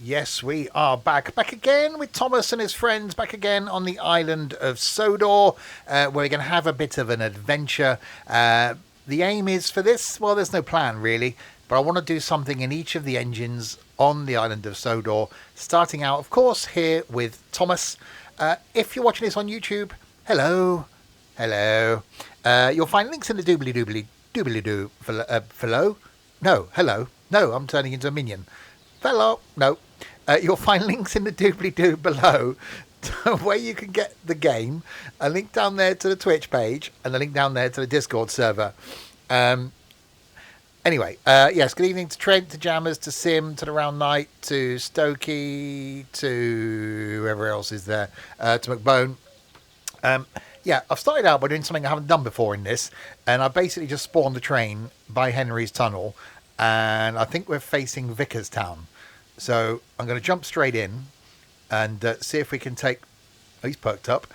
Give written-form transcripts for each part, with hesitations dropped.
Yes, we are back. Back again with Thomas and his friends, back again on the island of Sodor, where we're going to have a bit of an adventure. The aim is for this, well, there's no plan really, but I want to do something in each of the engines on the island of Sodor, starting out, of course, here with Thomas. If you're watching this on YouTube, hello. You'll find links in the doobly-doo below. No, hello. No, I'm turning into a minion. Hello. No. You'll find links in the doobly-doo below where you can get the game, a link down there to the Twitch page, and a link down there to the Discord server. Anyway, yes, good evening to Trent, to Jammers, to Sim, to the Round Knight, to Stokey, to whoever else is there, to McBone. Yeah, I've started out by doing something I haven't done before in this, and I basically just spawned the train by Henry's Tunnel, and I think we're facing Vickerstown. So I'm going to jump straight in and see if we can take... Oh, he's perked up.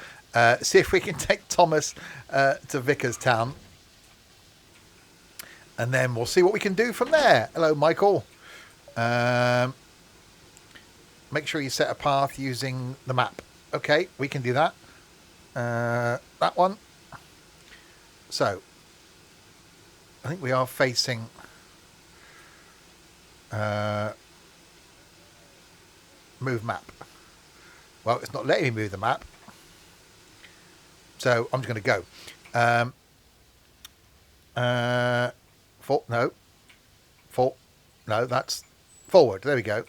See if we can take Thomas to Vickerstown. And then we'll see what we can do from there. Hello, Michael. Make sure you set a path using the map. Okay, we can do that. That one. So, I think we are facing... move map. Well, it's not letting me move the map. So, I'm just going to go. No, that's forward. There we go.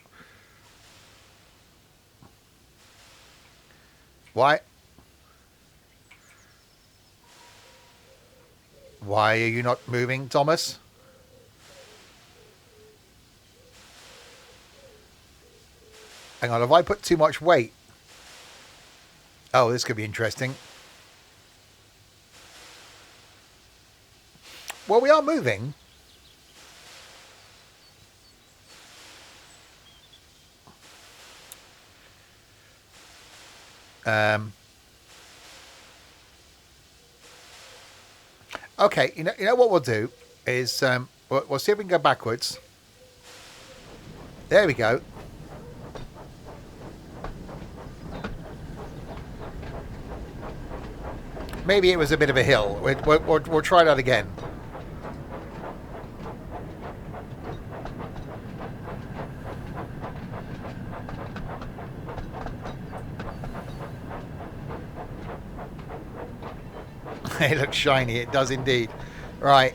Why are you not moving, Thomas? Hang on, have I put too much weight? Oh, this could be interesting. Well, we are moving. Okay, you know what we'll do is we'll see if we can go backwards. There we go. Maybe it was a bit of a hill. We'll try that again. It looks shiny. It does indeed. Right.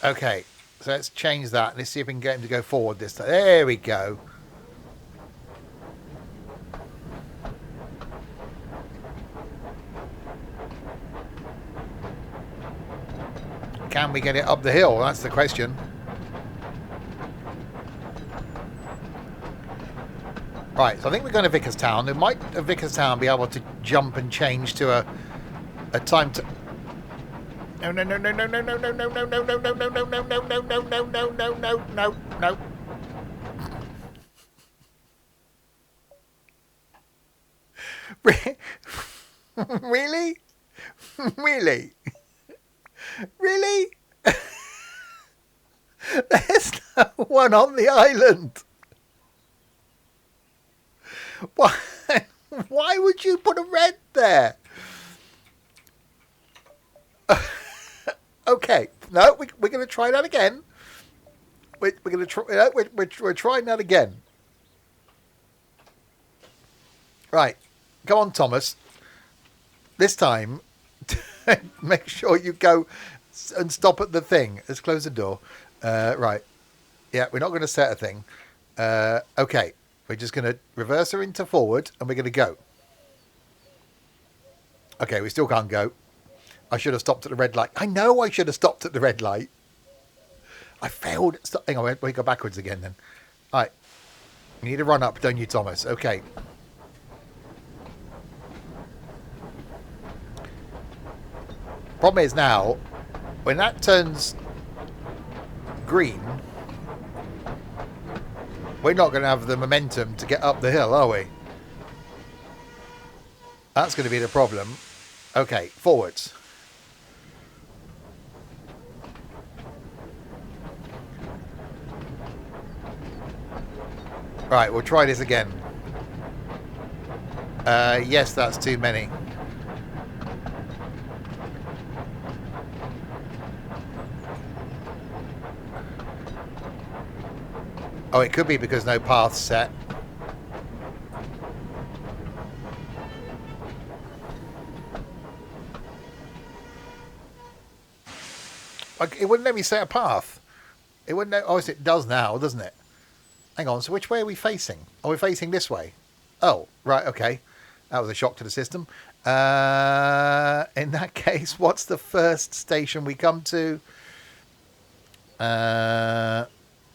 Okay. So let's change that. Let's see if we can get him to go forward this time. There we go. Can we get it up the hill? That's the question. Right, so I think we're going to Vickerstown. We might at Vickerstown be able to jump and change to a time to... No. Really? Really? Really? There's no one on the island. Why would you put a red there? Okay, no, we're going to try that again. We're going to try. We're trying that again. Right, go on, Thomas. This time, make sure you go and stop at the thing. Let's close the door. Right. Yeah, we're not going to set a thing. Okay. We're just going to reverse her into forward and we're going to go. Okay, we still can't go. I should have stopped at the red light. I know I should have stopped at the red light. I failed. Hang on, we go backwards again then. All right. You need to run up, don't you, Thomas? Okay. Problem is now, when that turns green, we're not going to have the momentum to get up the hill, are we? That's going to be the problem. Okay, forwards. Right, we'll try this again. Yes, that's too many. Oh, it could be because no path's set. It wouldn't let me set a path. It wouldn't let... Oh, it does now, doesn't it? Hang on, so which way are we facing? Are we facing this way? Oh, right, okay. That was a shock to the system. In that case, what's the first station we come to?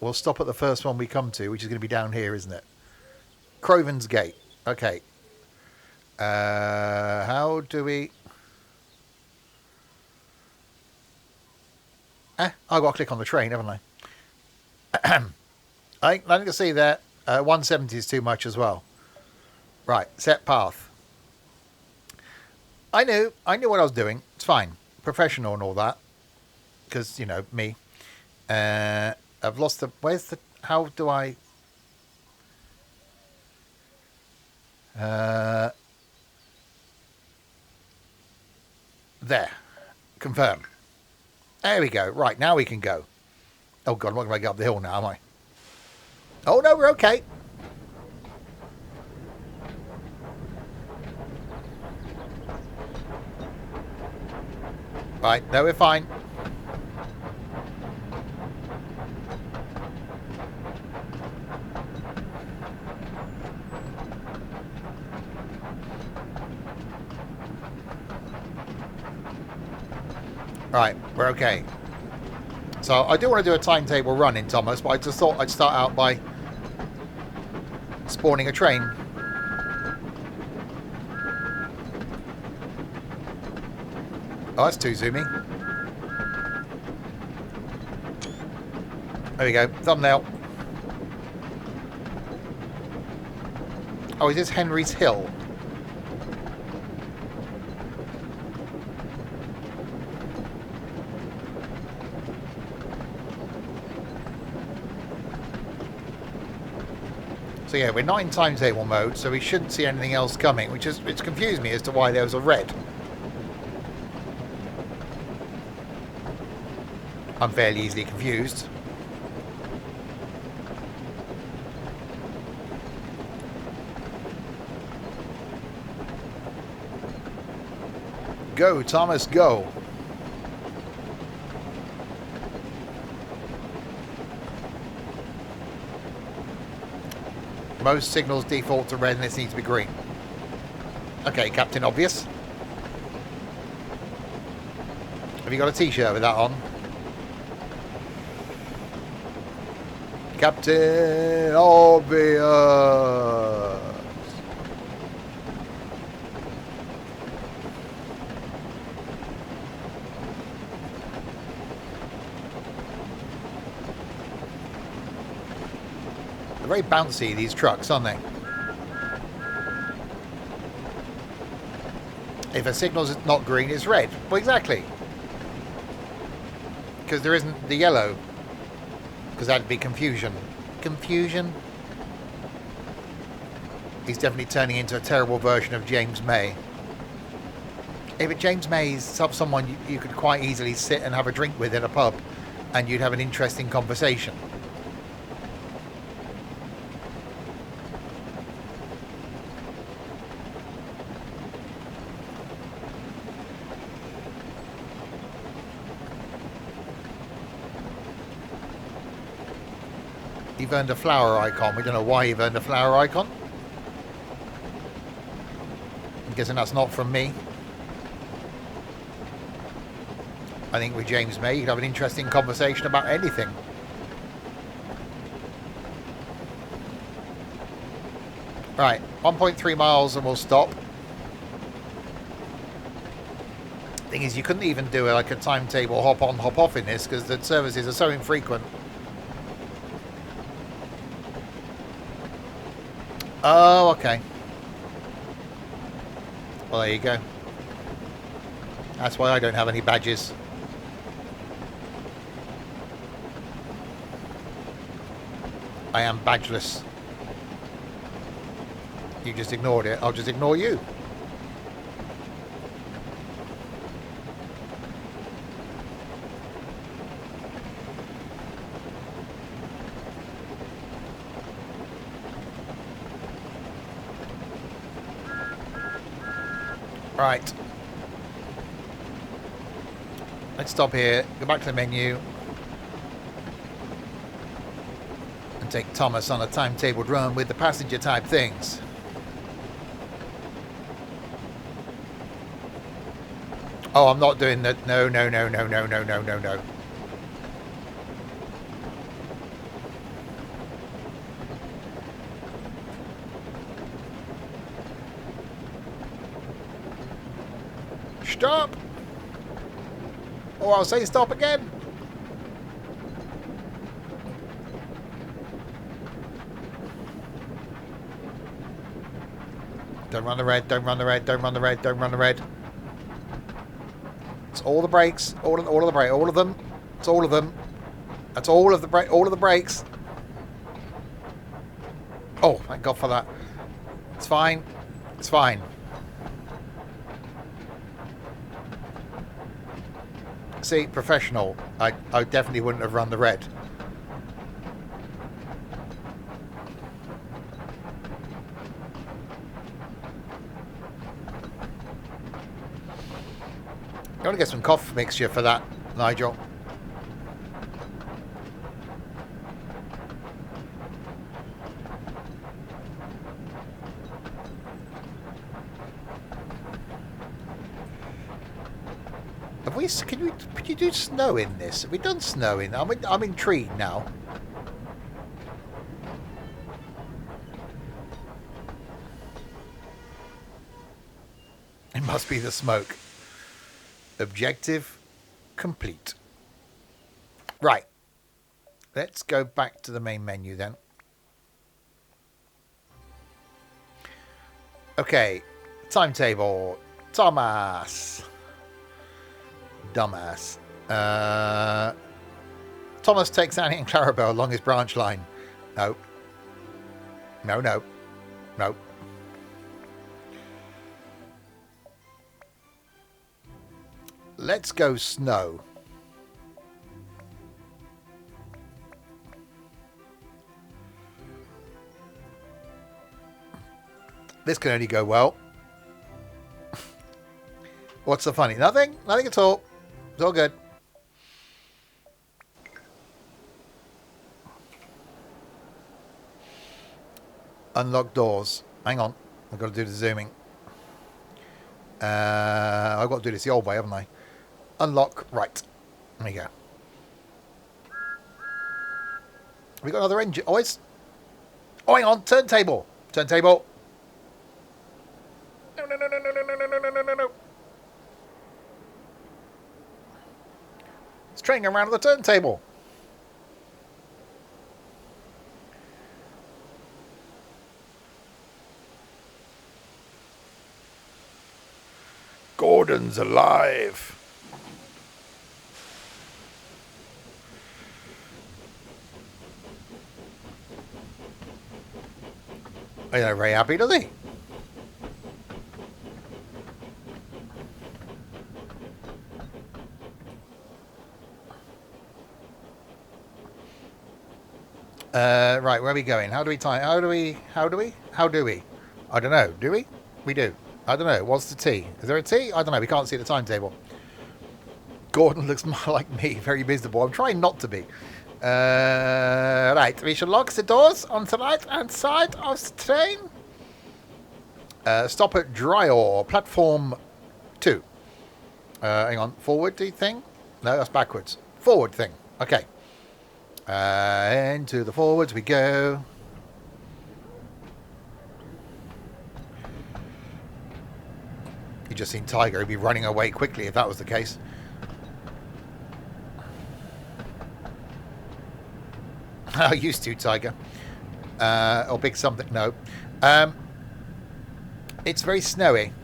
We'll stop at the first one we come to, which is going to be down here, isn't it? Croven's Gate. Okay. How do we... I've got to click on the train, haven't I? I can see that 170 is too much as well. Right, set path. I knew what I was doing. It's fine. Professional and all that. Because, you know, me. I've lost the... Where's the... How do I... There. Confirm. There we go. Right, now we can go. Oh, God, I'm not going to go up the hill now, am I? Oh, no, we're okay. Right, no, we're fine. Right, we're okay. So I do want to do a timetable run in Thomas, but I just thought I'd start out by spawning a train. Oh, that's too zoomy. There we go. Thumbnail. Oh, is this Henry's Hill? So yeah, we're 9 timetable mode, so we shouldn't see anything else coming, which confused me as to why there was a red. I'm fairly easily confused. Go, Thomas, go. Most signals default to red and this needs to be green. Okay, Captain Obvious. Have you got a t-shirt with that on? Captain Obvious. They're very bouncy, these trucks, aren't they? If a signal's not green, it's red. Well, exactly. Because there isn't the yellow. Because that'd be confusion. Confusion? He's definitely turning into a terrible version of James May. If James May is someone you could quite easily sit and have a drink with in a pub, and you'd have an interesting conversation. You've earned a flower icon. We don't know why you've earned a flower icon. I'm guessing that's not from me. I think with James May, you'd have an interesting conversation about anything. Right, 1.3 miles and we'll stop. Thing is, you couldn't even do like a timetable hop on, hop off in this because the services are so infrequent. Oh, okay. Well, there you go. That's why I don't have any badges. I am badgeless. You just ignored it. I'll just ignore you. Right. Let's stop here. Go back to the menu. And take Thomas on a timetabled run with the passenger type things. Oh, I'm not doing that. No, no, no, no, no, no, no, no, no. Stop! Or I'll say stop again. Don't run the red, don't run the red, don't run the red, don't run the red. It's all the brakes, all of the brakes, all of them. It's all of them. That's all of the brakes. Oh, thank God for that. It's fine. It's fine. See, professional. I definitely wouldn't have run the red. You want to get some cough mixture for that, Nigel. Have we? Could you do snow in this? Have we done snow in? I'm intrigued now. It must be the smoke. Objective complete. Right. Let's go back to the main menu then. Okay. Timetable. Thomas. Dumbass. Thomas takes Annie and Clarabelle along his branch line. No. No, no. No. Let's go snow. This can only go well. What's so funny? Nothing? Nothing at all. It's all good. Unlock doors. Hang on. I've got to do the zooming. I've got to do this the old way, haven't I? Unlock. Right. There you go. We got another engine. Oh, it's... Oh, hang on. Turntable. Turntable. No, no, no, no, no, no, no, no, no, no, no. It's training around the turntable. Gordon's alive. He's not very happy, does he? Right, where are we going? How do we time? How do we? I don't know. Do we? We do. I don't know. What's the T? Is there a T? I don't know. We can't see the timetable. Gordon looks more like me. Very miserable. I'm trying not to be. Right. We shall lock the doors on the right-hand side of the train. Stop at Dryor. Platform 2. Hang on. Forward thing? No, that's backwards. Forward thing. Okay. Into the forwards we go. You just seen Tiger. He'd be running away quickly if that was the case. I used to, Tiger. Or big something. No. It's very snowy.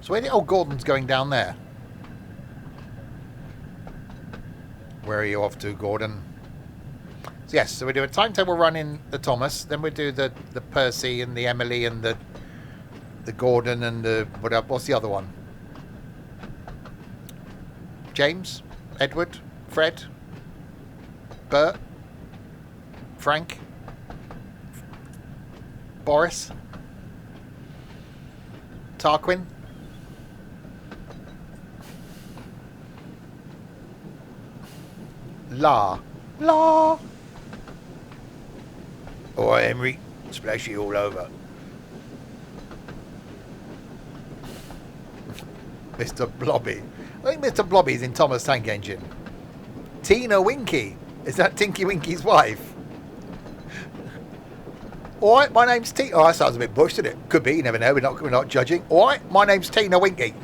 So where the old Gordon's going down there? Where are you off to, Gordon? So yes, so we do a timetable run in the Thomas, then we do the Percy and the Emily and the Gordon and the what's the other one? James, Edward, Fred, Bert, Frank, Boris, Tarquin, La. Oh, Henry, splash you all over. Mr. Blobby. I think Mr. Blobby's in Thomas Tank Engine. Tina Winky. Is that Tinky Winky's wife? Alright, my name's Tina. Oh, that sounds a bit bush, doesn't it? Could be, you never know. We're not judging. Alright, my name's Tina Winky.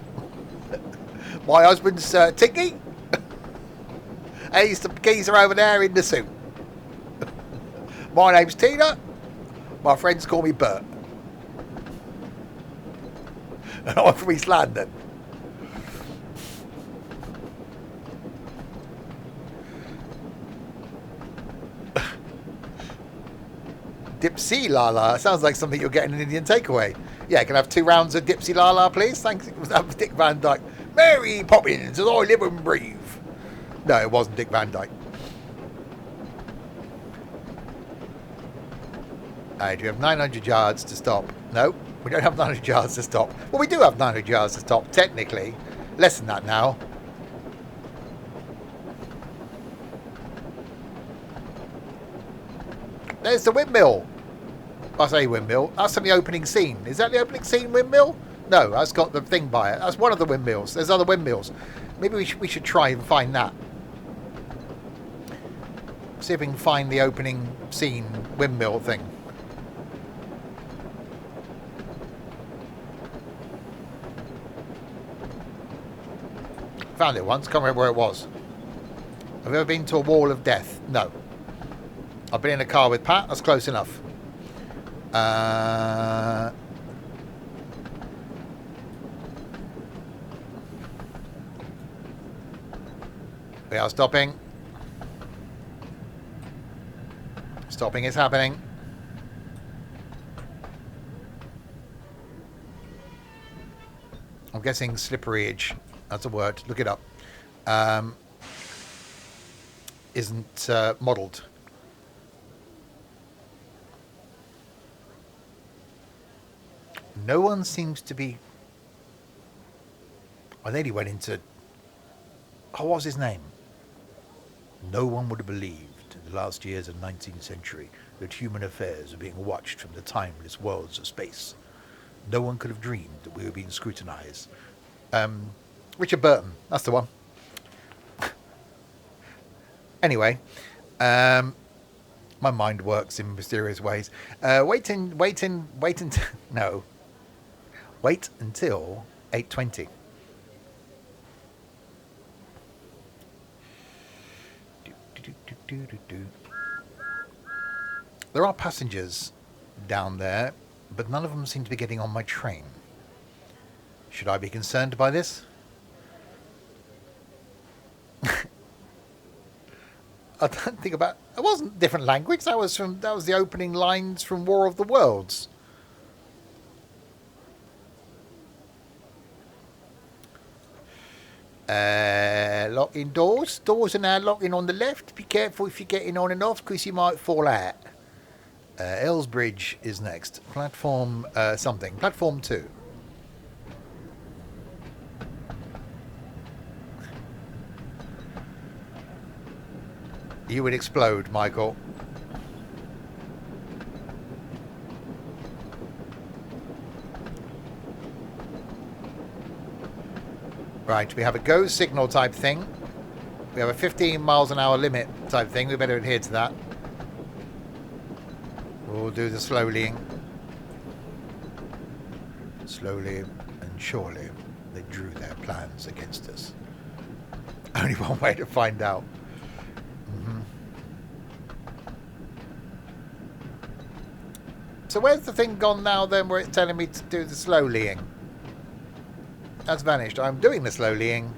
My husband's Tinky. And he's the geezer over there in the suit. My name's Tina. My friends call me Bert. And I'm from East London. Dipsy Lala. Sounds like something you'll get in an Indian takeaway. Yeah, can I have 2 rounds of Dipsy Lala, please? Thanks. That was Dick Van Dyke. Mary Poppins, as I live and breathe. No, it wasn't Dick Van Dyke. Do you have 900 yards to stop? No, we don't have 900 yards to stop. Well, we do have 900 yards to stop, technically. Less than that now. There's the windmill. I say windmill. That's from the opening scene. Is that the opening scene windmill? No, that's got the thing by it. That's one of the windmills. There's other windmills. Maybe we should try and find that. See if we can find the opening scene windmill thing. Found it once. Can't remember where it was. Have you ever been to a wall of death? No. I've been in a car with Pat. That's close enough. We are stopping. Stopping is happening. I'm guessing slippery edge. That's a word. Look it up. Isn't modelled. No one seems to be... I nearly went into... Oh, what was his name? No one would have believed in the last years of the 19th century that human affairs were being watched from the timeless worlds of space. No one could have dreamed that we were being scrutinised. Richard Burton, that's the one. Anyway, my mind works in mysterious ways. Wait until 8:20. There are passengers down there, but none of them seem to be getting on my train. Should I be concerned by this? I don't think about... It wasn't different language. That was the opening lines from War of the Worlds. Locking doors. Doors are now locking on the left. Be careful if you're getting on and off, because you might fall out. Elsbridge is next. Platform something. Platform 2. You would explode, Michael. Right, we have a go signal type thing. We have a 15 miles an hour limit type thing. We better adhere to that. We'll do the slowly. Slowly and surely, they drew their plans against us. Only one way to find out. So where's the thing gone now then where it's telling me to do the slowlying? That's vanished. I'm doing the slowlying.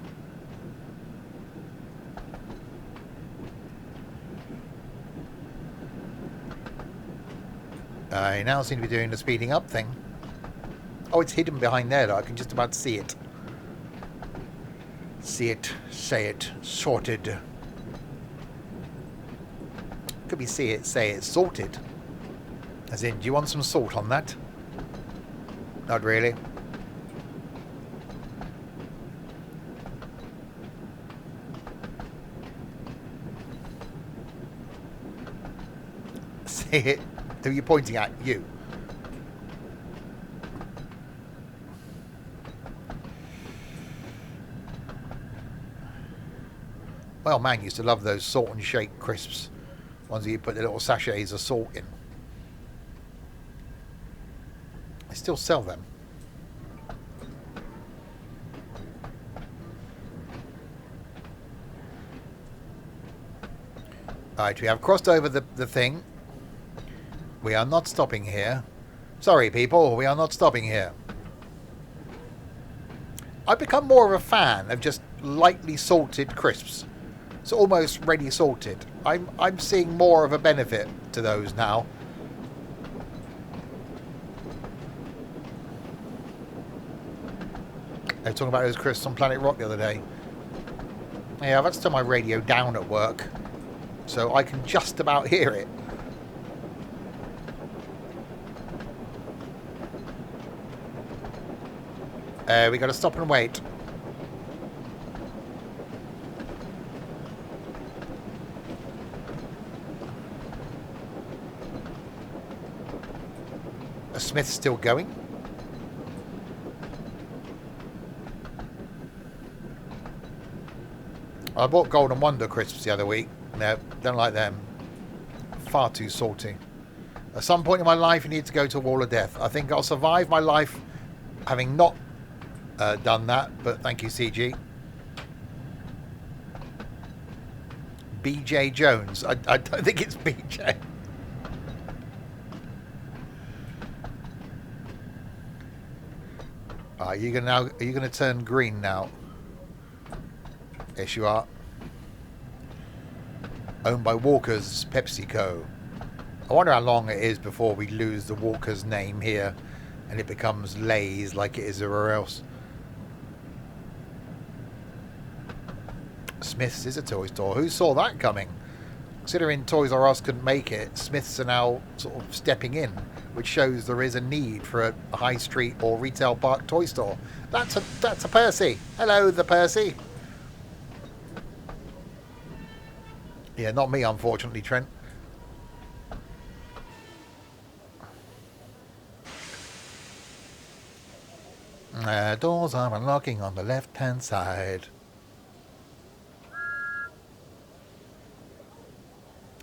I now seem to be doing the speeding up thing. Oh, it's hidden behind there, though. I can just about see it. See it, say it, sorted. Could be see it, say it, sorted. As in, do you want some salt on that? Not really. Say it. Who are you pointing at? You. Well, man used to love those salt and shake crisps. Ones that you put the little sachets of salt in. They still sell them. Right, we have crossed over the thing. We are not stopping here. Sorry, people, we are not stopping here. I've become more of a fan of just lightly salted crisps. It's almost ready salted. I'm seeing more of a benefit to those now. They were talking about those crisps on Planet Rock the other day. Yeah, I've had to turn my radio down at work, so I can just about hear it. We got to stop and wait. A Smith's still going. I bought Golden Wonder crisps the other week. No, don't like them. Far too salty. At some point in my life, you need to go to a wall of death. I think I'll survive my life having not done that, but thank you, CG. BJ Jones. I don't think it's BJ. Are you gonna turn green now? Yes, you are. Owned by Walker's PepsiCo. I wonder how long it is before we lose the Walker's name here and it becomes Lay's like it is everywhere else. Smith's is a toy store. Who saw that coming? Considering Toys R Us couldn't make it, Smith's are now sort of stepping in, which shows there is a need for a high street or retail park toy store. That's a Percy. Hello, the Percy. Yeah, not me, unfortunately, Trent. Doors are unlocking on the left-hand side.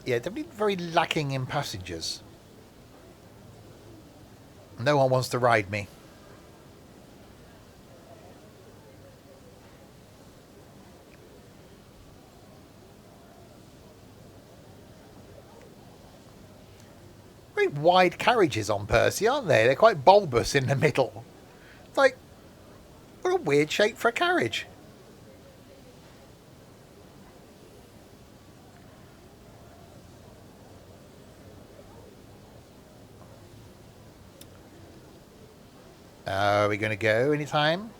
Yeah, they're very lacking in passengers. No one wants to ride me. Very wide carriages on Percy, aren't they? They're quite bulbous in the middle. It's like, what a weird shape for a carriage. Are we going to go anytime?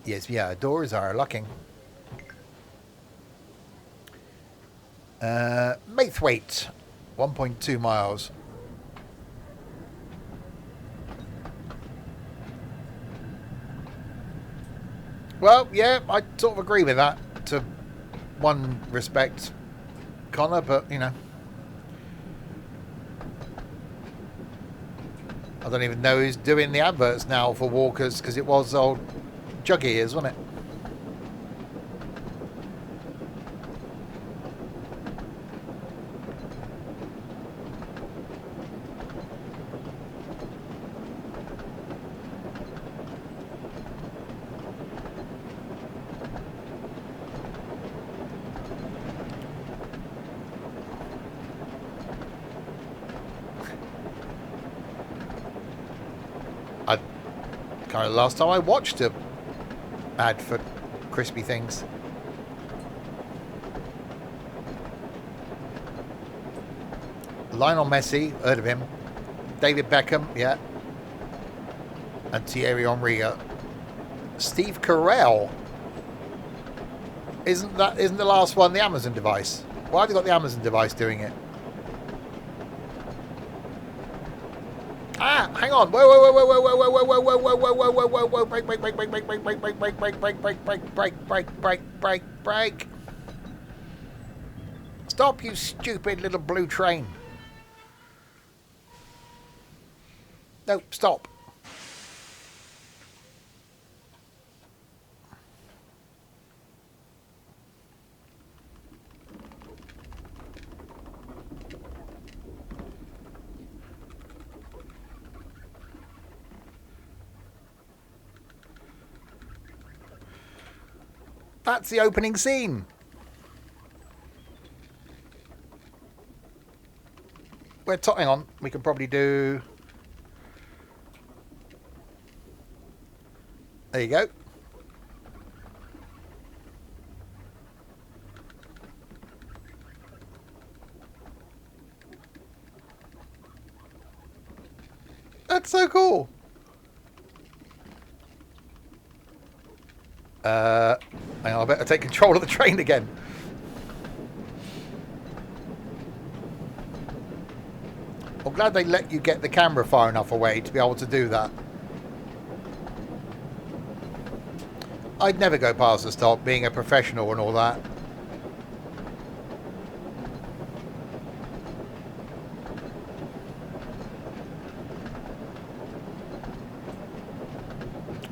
Yes, yeah, doors are locking. Maithwaite, 1.2 miles. Well, yeah, I sort of agree with that to one respect, Connor, but, you know. I don't even know who's doing the adverts now for Walkers, because it was old Jug Ears, wasn't it? Kind of last time I watched a ad for crispy things. Lionel Messi, heard of him. David Beckham, yeah. And Thierry Henry. Steve Carell. Isn't the last one the Amazon device? Why have they got the Amazon device doing it? Ah, hang on. Whoa, whoa, whoa, whoa, whoa, whoa, whoa, whoa, whoa, whoa, whoa, whoa, whoa, whoa, break, break, break, break, break, break, break, break, break, break, break, break, break, break, break, break, break. Stop, you stupid little blue train. No, stop. That's the opening scene. Hang on. We can probably do... There you go. That's so cool. Hang on, I better take control of the train again. I'm glad they let you get the camera far enough away to be able to do that. I'd never go past the stop, being a professional and all that.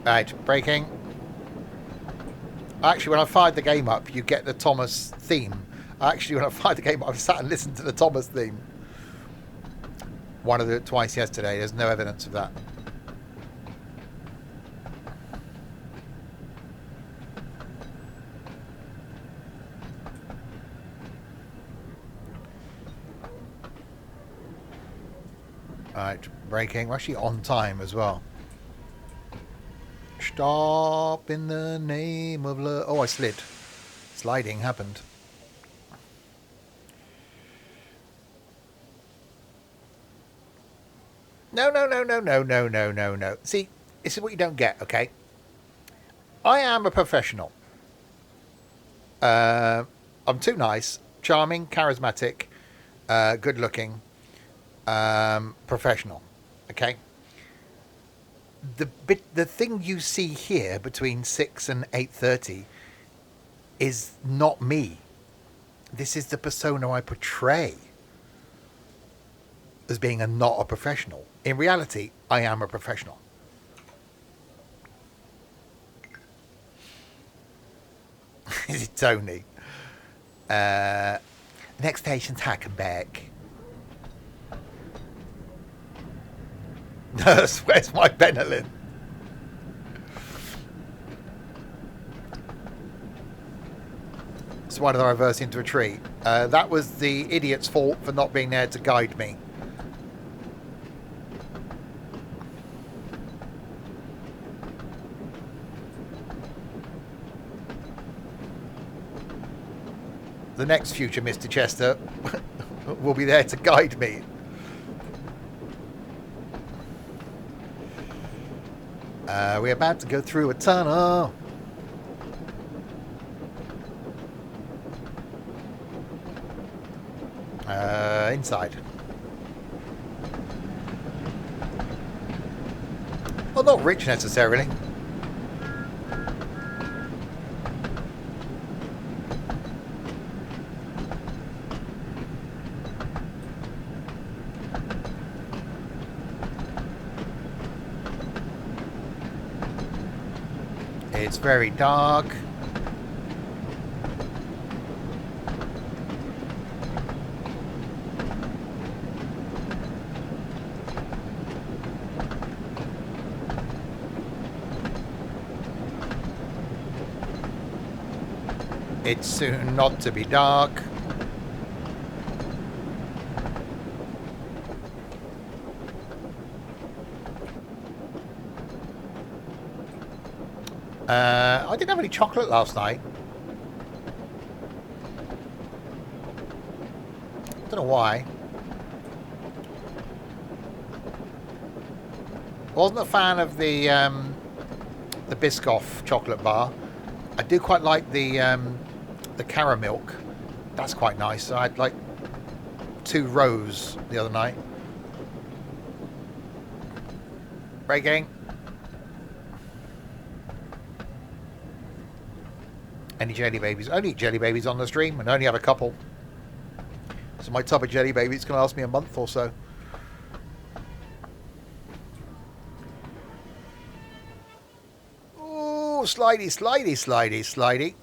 Right, braking. Actually, when I fired the game up, you get the Thomas theme. Actually, when I fired the game up, I sat and listened to the Thomas theme. One of the twice yesterday. There's no evidence of that. Right, braking. We're actually on time as well. Stop in the name of love. Oh, I slid. Sliding happened. No, no, no, no, no, no, no, no, no. See, this is what you don't get, okay? I am a professional. I'm too nice, charming, charismatic, good looking, professional, okay? The thing you see here between 6 and 8:30 is not me. This is the persona I portray as being not a professional. In reality, I am a professional. Is it Tony? Next station's Hackenbeck. Nurse, where's my Benelin? So why did I reverse into a tree? That was the idiot's fault for not being there to guide me. The next future Mr. Chester will be there to guide me. We're about to go through a tunnel. Inside. Well, not rich necessarily. It's very dark. It's soon not to be dark. I didn't have any chocolate last night. Don't know why. Wasn't a fan of the Biscoff chocolate bar. I do quite like the caramilk. That's quite nice. I had like 2 rows the other night. Braking. Any jelly babies? Only eat jelly babies on the stream and only have a couple. So my tub of jelly babies can last me a month or so. Oh, slidey, slidey, slidey, slidey.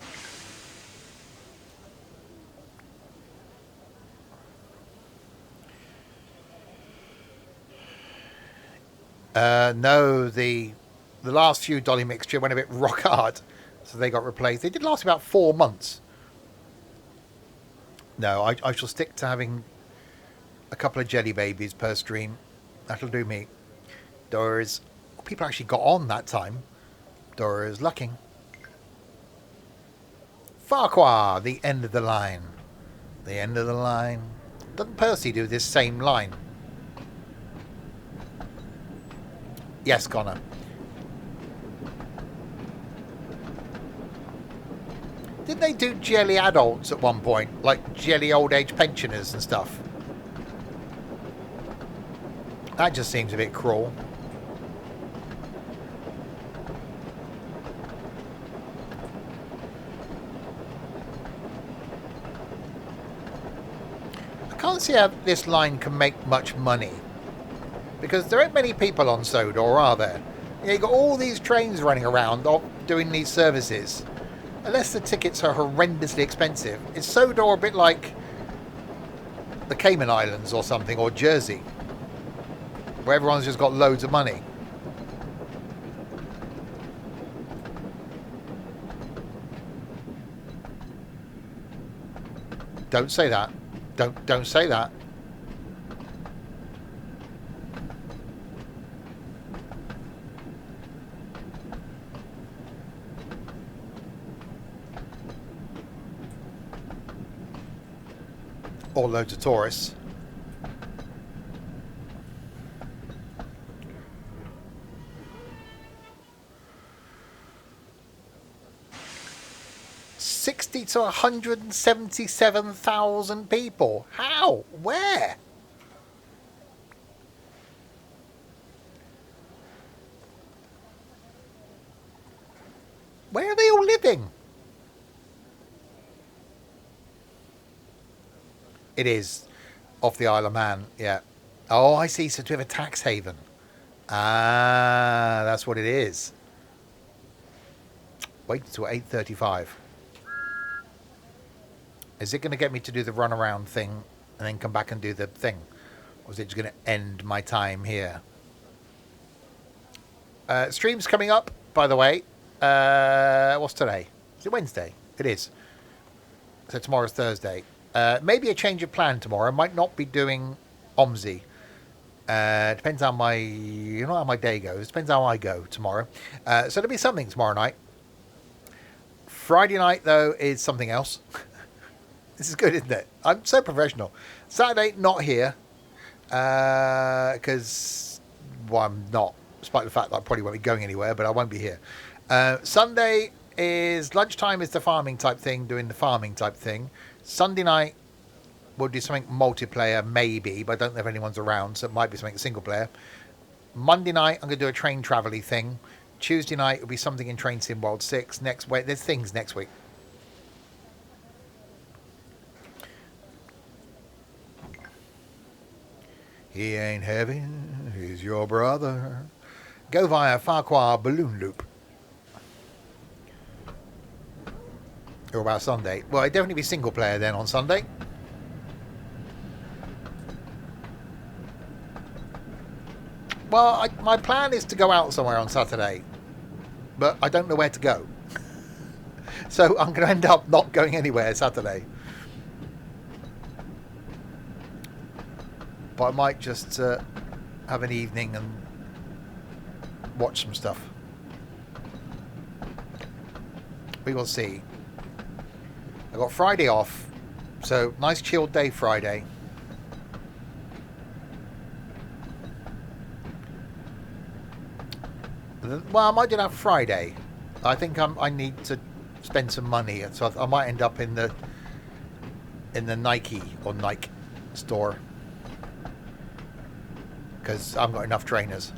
No, the last few Dolly mixture went a bit rock hard, so they got replaced. They did last about 4 months. No, I shall stick to having a couple of jelly babies per stream. That'll do me. Doors. People actually got on that time. Doors lucking. Farquhar, the end of the line. The end of the line. Doesn't Percy do this same line? Yes, Connor. Didn't they do jelly adults at one point? Like jelly old age pensioners and stuff? That just seems a bit cruel. I can't see how this line can make much money. Because there aren't many people on Sodor, are there? You've got all these trains running around doing these services. Unless the tickets are horrendously expensive. Is Sodor a bit like the Cayman Islands or something, or Jersey? Where everyone's just got loads of money. Don't say that. Don't say that. Or loads of tourists. To 177,000 people. How? Where? Where are they all living? It is off the Isle of Man, yeah. Oh, I see. So to have a tax haven. Ah, that's what it is. Wait until 8:35. Is it going to get me to do the runaround thing and then come back and do the thing? Or is it just going to end my time here? Stream's coming up, by the way. What's today? Is it Wednesday? It is. So tomorrow's Thursday. Maybe a change of plan tomorrow. I might not be doing OMSI. Depends how my, how my day goes. Depends how I go tomorrow. So there'll be something tomorrow night. Friday night, though, is something else. This is good, isn't it? I'm so professional. Saturday, not here. Because, well, I'm not. Despite the fact that I probably won't be going anywhere, but I won't be here. Sunday is lunchtime is the farming type thing, doing the farming type thing. Sunday night, we'll do something multiplayer, maybe, but I don't know if anyone's around, so it might be something single player. Monday night, I'm going to do a train travel-y thing. Tuesday night will be something in Train Sim World 6. Next week, there's things next week. He ain't heavy, he's your brother. Go via Farquhar Balloon Loop. Or about Sunday. Well, it'd definitely be single player then on Sunday. Well, my plan is to go out somewhere on Saturday. But I don't know where to go. So I'm going to end up not going anywhere Saturday. But I might just have an evening and watch some stuff. We will see. I got Friday off, so nice chilled day Friday. Well, I might do that Friday. I think I need to spend some money, so I might end up in the Nike or Nike store because I've got enough trainers.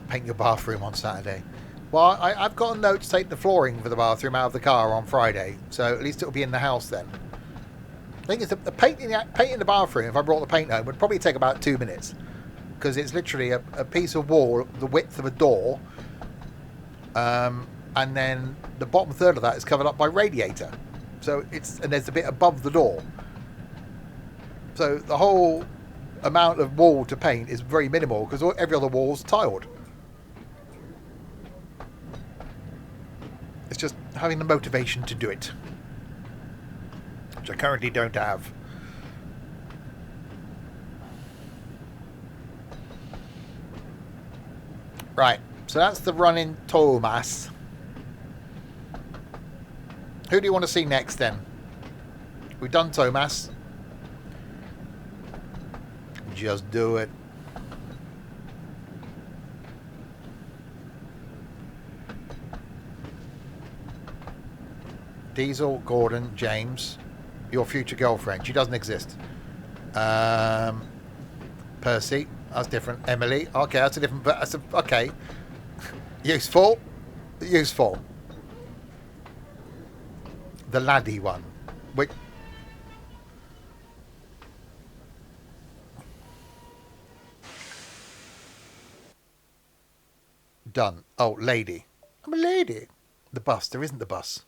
Paint your bathroom on Saturday. Well, I've got a note to take the flooring for the bathroom out of the car on Friday, so at least it'll be in the house then. I think it's the painting the bathroom, if I brought the paint home, would probably take about 2 minutes. Because it's literally a piece of wall the width of a door. And then the bottom third of that is covered up by radiator. So and there's a bit above the door. So the whole amount of wall to paint is very minimal because every other wall's tiled. It's just having the motivation to do it, which I currently don't have. Right, so that's the running Thomas. Who do you want to see next then? We've done Thomas. Just do it. Diesel, Gordon, James, your future girlfriend. She doesn't exist. Percy, that's different. Emily, okay, that's a different. But okay. Useful. The laddie one. Which. Done. Oh, lady. I'm a lady. The bus. There isn't the bus.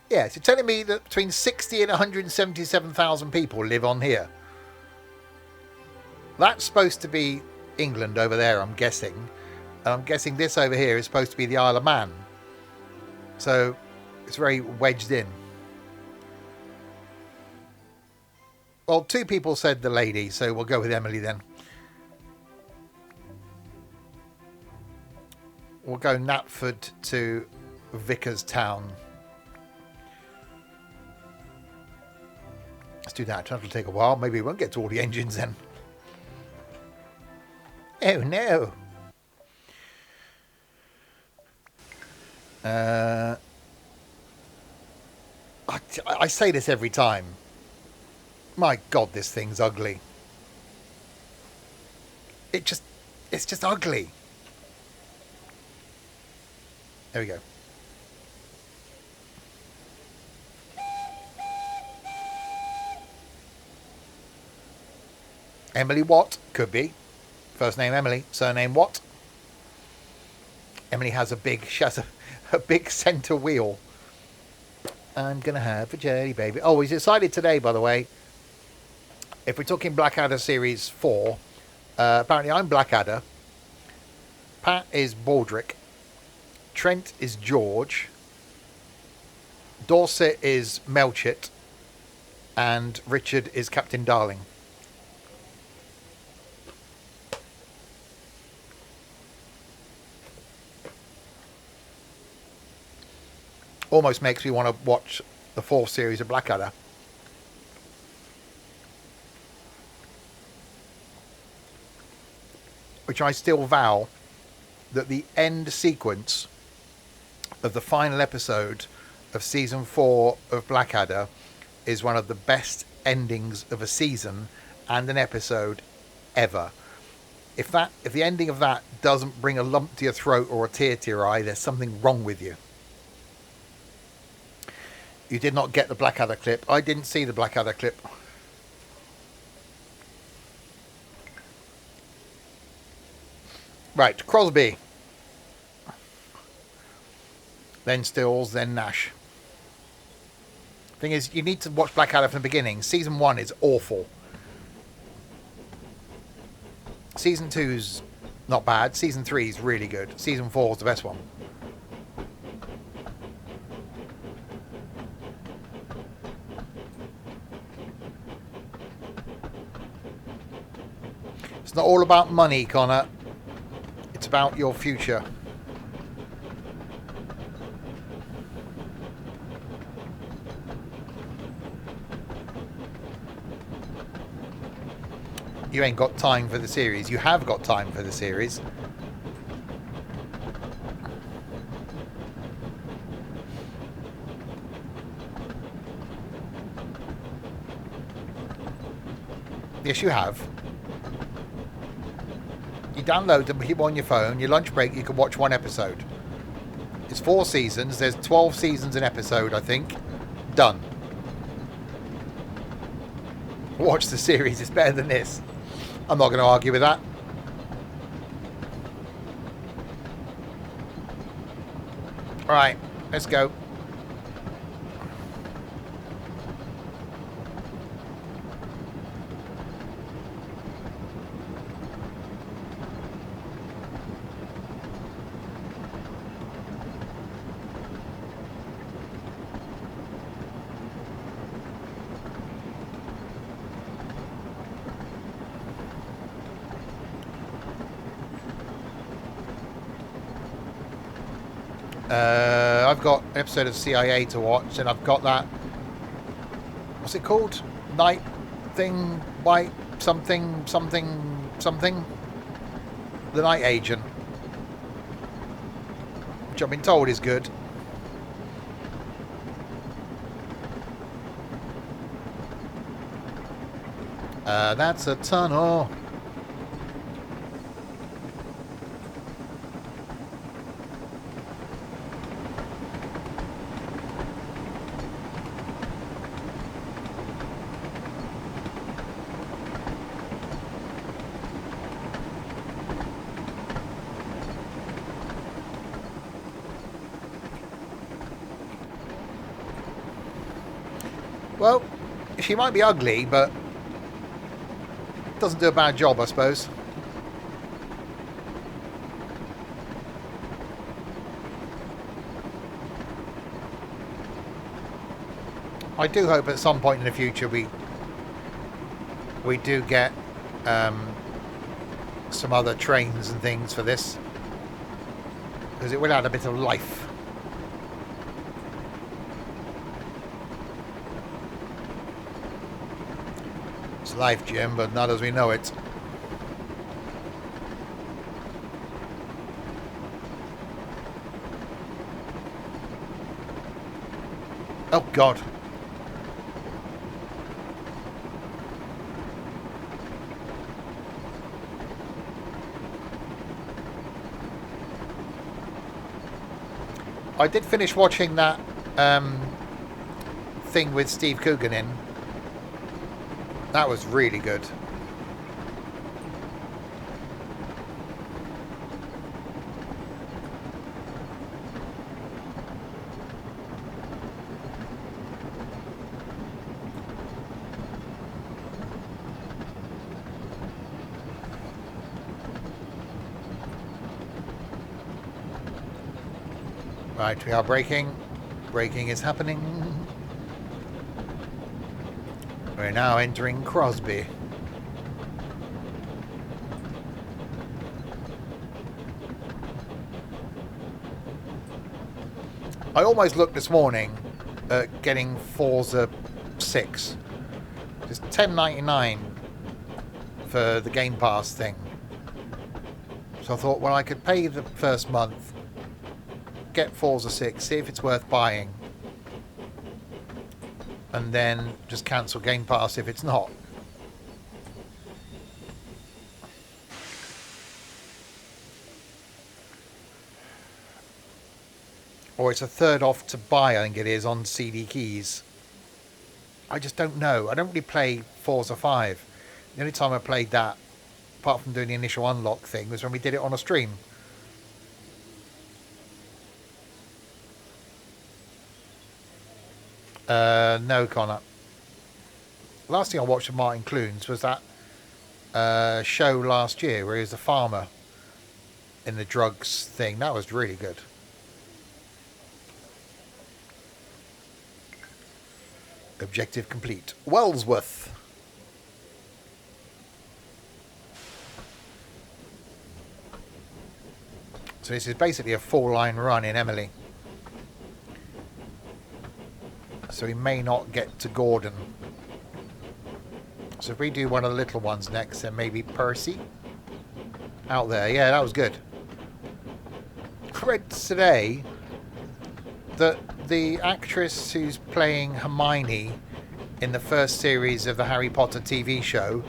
Yeah, so you're telling me that between 60 and 177,000 people live on here. That's supposed to be England over there, I'm guessing. And I'm guessing this over here is supposed to be the Isle of Man. So it's very wedged in. Well, 2 people said the lady, so we'll go with Emily then. We'll go Knapford to Vicarstown. Let's do that. It'll take a while. Maybe we won't get to all the engines then. Oh no. I say this every time. My God, this thing's ugly. It's just ugly. There we go. Emily Watt, could be. First name Emily, surname Watt. Emily has a big centre wheel. I'm gonna have a jelly baby. Oh, we decided today, by the way, if we're talking Blackadder Series 4, apparently I'm Blackadder, Pat is Baldric, Trent is George, Dorset is Melchett, and Richard is Captain Darling. Almost makes me want to watch the 4th series of Blackadder. Which I still vow that the end sequence of the final episode of season 4 of Blackadder is one of the best endings of a season and an episode ever. If the ending of that doesn't bring a lump to your throat or a tear to your eye, there's something wrong with you. You did not get the Blackadder clip. I didn't see the Blackadder clip. Right, Crosby. Then Stills, then Nash. Thing is, you need to watch Blackadder from the beginning. Season 1 is awful. Season 2's not bad. Season 3 is really good. Season 4 is the best one. not all about money, Connor. It's about your future. You ain't got time for the series. You have got time for the series. Yes, you have. You download them, keep them on your phone. Your lunch break, you can watch one episode. It's 4 seasons. There's 12 seasons an episode, I think. Done. Watch the series. It's better than this. I'm not going to argue with that. All right, let's go. I've got an episode of CIA to watch, and I've got that. What's it called? Night thing, white something, something, something. The Night Agent, which I've been told is good. That's a tunnel. Well, she might be ugly, but doesn't do a bad job, I suppose. I do hope at some point in the future we do get some other trains and things for this, because it will add a bit of life. It's life, Jim, but not as we know it. Oh God. I did finish watching that thing with Steve Coogan in. That was really good. Right, we are braking. Braking is happening. We're now entering Crosby. I almost looked this morning at getting Forza 6. It's $10.99 for the Game Pass thing. So I thought, well, I could pay the first month, get Forza 6, see if it's worth buying, and then just cancel Game Pass if it's not. Or it's a third off to buy, I think it is, on CD keys. I just don't know. I don't really play Forza 5. The only time I played that, apart from doing the initial unlock thing, was when we did it on a stream. No, Connor. Last thing I watched of Martin Clunes was that show last year where he was the farmer in the drugs thing. That was really good. Objective complete. Wellsworth. So this is basically a full line run in Emily. So we may not get to Gordon. So if we do one of the little ones next, then maybe Percy. Out there. Yeah, that was good. I read today that the actress who's playing Hermione in the first series of the Harry Potter TV show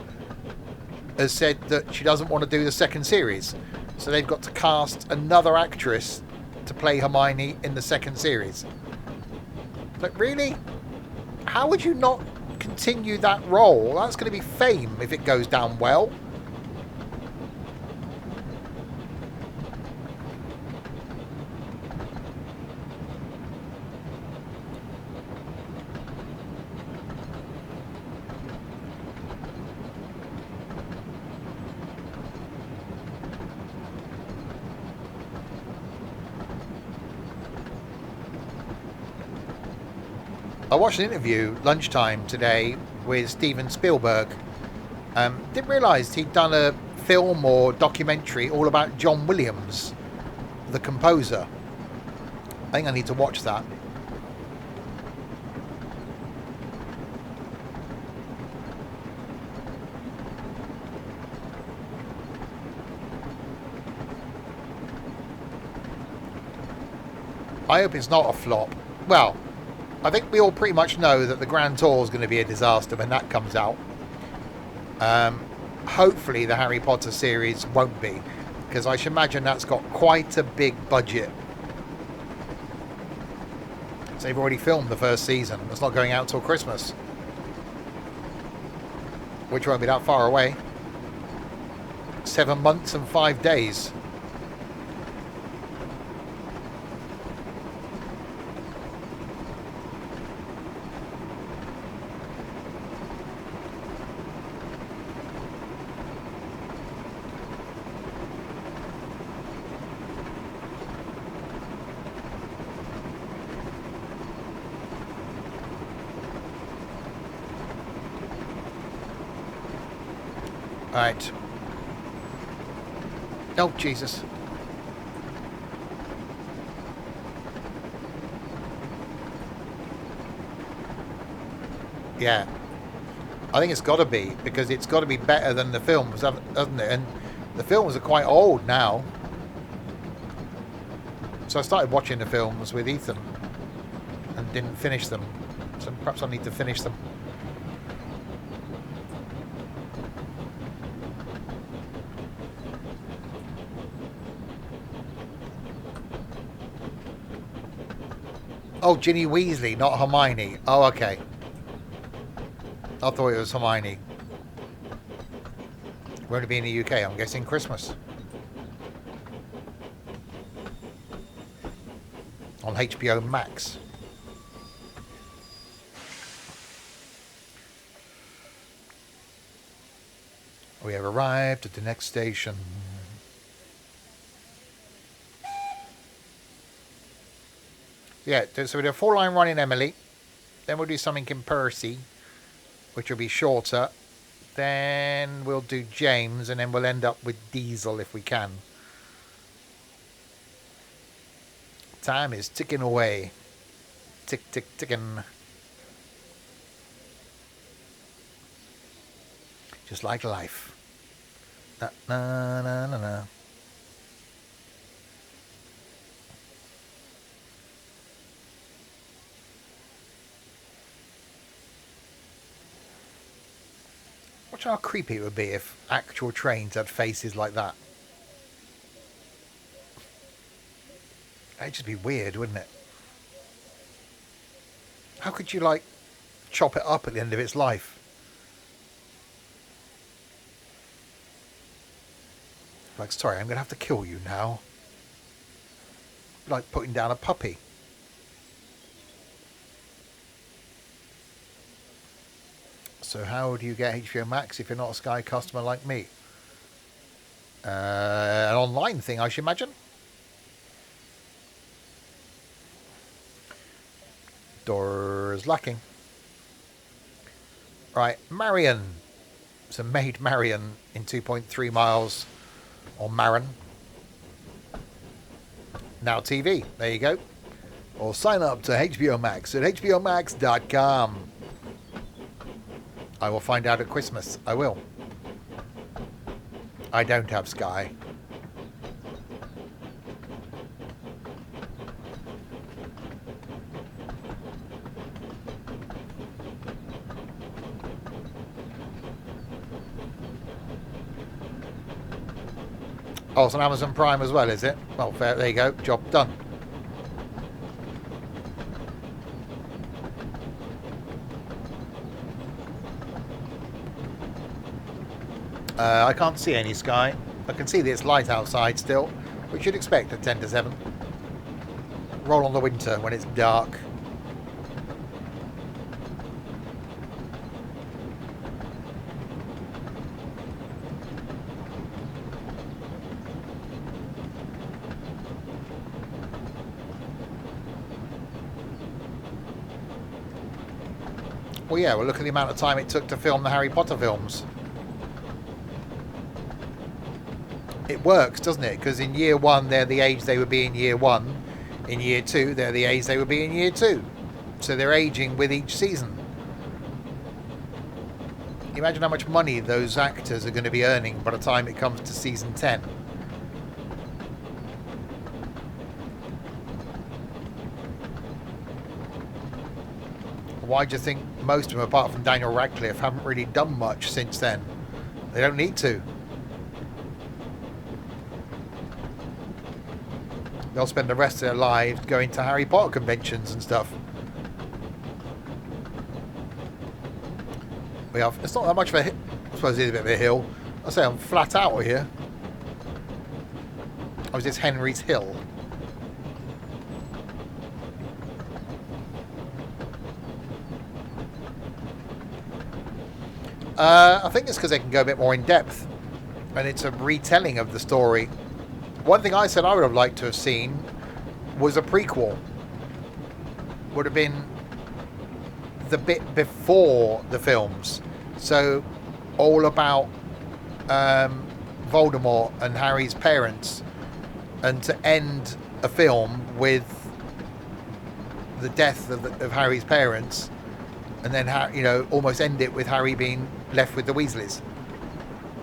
has said that she doesn't want to do the second series. So they've got to cast another actress to play Hermione in the second series. But really? How would you not continue that role? That's going to be fame if it goes down well. I watched an interview lunchtime today with Steven Spielberg. Didn't realise he'd done a film or documentary all about John Williams, the composer. I think I need to watch that. I hope it's not a flop. Well, I think we all pretty much know that the Grand Tour is going to be a disaster when that comes out. Hopefully the Harry Potter series won't be, because I should imagine that's got quite a big budget. So they've already filmed the first season. It's not going out till Christmas, which won't be that far away. 7 months and 5 days. Right. Oh, Jesus. Yeah. I think it's got to be, because it's got to be better than the films, hasn't it? And the films are quite old now. So I started watching the films with Ethan and didn't finish them. So perhaps I need to finish them. Oh, Ginny Weasley, not Hermione. Oh, okay. I thought it was Hermione. We're going to be in the UK, I'm guessing Christmas. On HBO Max. We have arrived at the next station. Yeah, so we do a 4-line run in Emily. Then we'll do something in Percy, which will be shorter. Then we'll do James, and then we'll end up with Diesel if we can. Time is ticking away. Tick, tick, ticking. Just like life. Na, na, na, na, na. Watch how creepy it would be if actual trains had faces like that. It'd just be weird, wouldn't it? How could you, like, chop it up at the end of its life? Like, sorry, I'm going to have to kill you now. Like putting down a puppy. So how do you get HBO Max if you're not a Sky customer like me? An online thing, I should imagine. Doors lacking. Right, Marion. So Maid Marion in 2.3 miles. Or Marin. Now TV. There you go. Or sign up to HBO Max at hbomax.com. I will find out at Christmas. I will. I don't have Sky. Oh, it's on Amazon Prime as well, is it? Well, fair. There you go. Job done. I can't see any Sky. I can see that it's light outside still, which you'd expect at 10 to 7. Roll on the winter when it's dark. Well, yeah, well, look at the amount of time it took to film the Harry Potter films. It works, doesn't it? Because in year 1, they're the age they would be in year 1. In year 2, they're the age they would be in year 2. So they're aging with each season. Imagine how much money those actors are going to be earning by the time it comes to season 10. Why do you think most of them, apart from Daniel Radcliffe, haven't really done much since then? They don't need to. They'll spend the rest of their lives going to Harry Potter conventions and stuff. It's not that much of a hill. I suppose it is a bit of a hill. I say I'm flat out here. Or is this Henry's Hill? I think it's because they can go a bit more in depth. And it's a retelling of the story. One thing I said I would have liked to have seen was a prequel. Would have been the bit before the films. So all about Voldemort and Harry's parents. And to end a film with the death of Harry's parents. And then, almost end it with Harry being left with the Weasleys.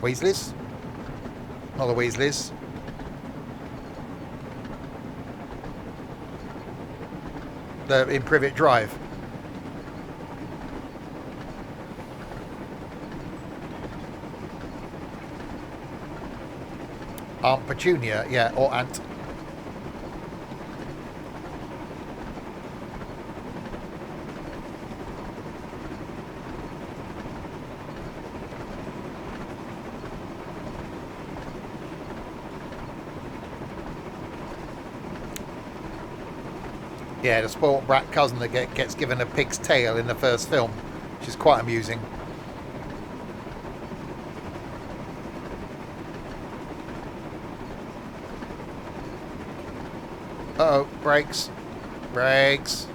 Weasleys? Not the Weasleys. In Privet Drive. Aunt Petunia, yeah, or Aunt. Yeah, the spoilt brat cousin that gets given a pig's tail in the first film, which is quite amusing. Uh-oh, brakes. Brakes.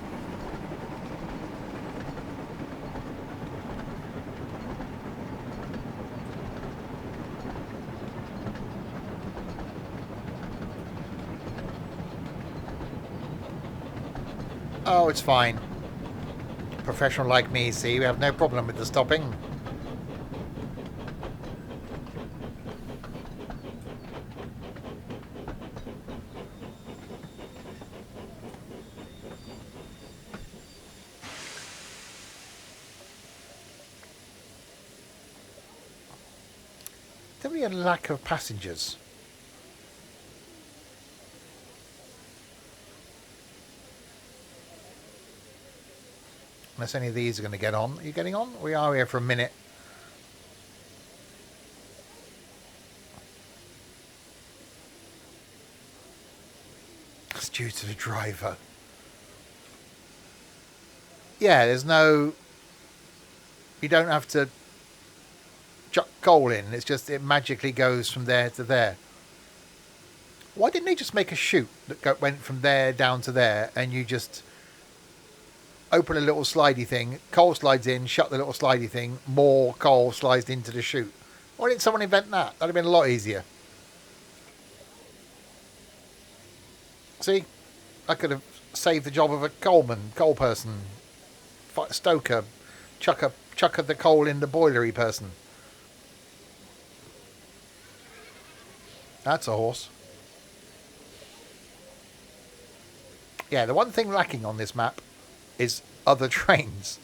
Oh, it's fine. Professional like me, see, we have no problem with the stopping. There be a lack of passengers. Unless any of these are going to get on. Are you getting on? We are here for a minute. It's due to the driver. Yeah, there's no... You don't have to chuck coal in. It's just it magically goes from there to there. Why didn't they just make a chute that went from there down to there and you just... open a little slidey thing, coal slides in, shut the little slidey thing, more coal slides into the chute. Why didn't someone invent that? That'd have been a lot easier. See, I could have saved the job of a coal person, stoker, chucker the coal in the boilery person. That's a horse. Yeah, the one thing lacking on this map is other trains.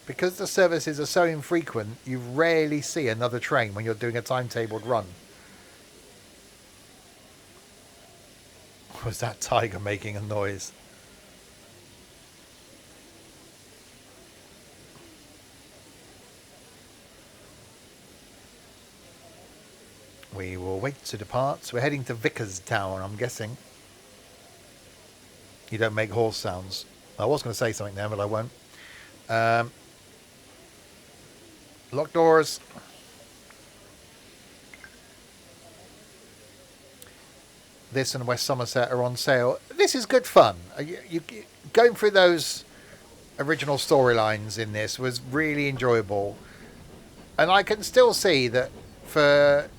Because the services are so infrequent, you rarely see another train when you're doing a timetabled run. Was that tiger making a noise? We will wait to depart. We're heading to Vickerstown, I'm guessing. You don't make horse sounds. I was going to say something there, but I won't. Lock doors. This and West Somerset are on sale. This is good fun. You going through those original storylines in this was really enjoyable. And I can still see that for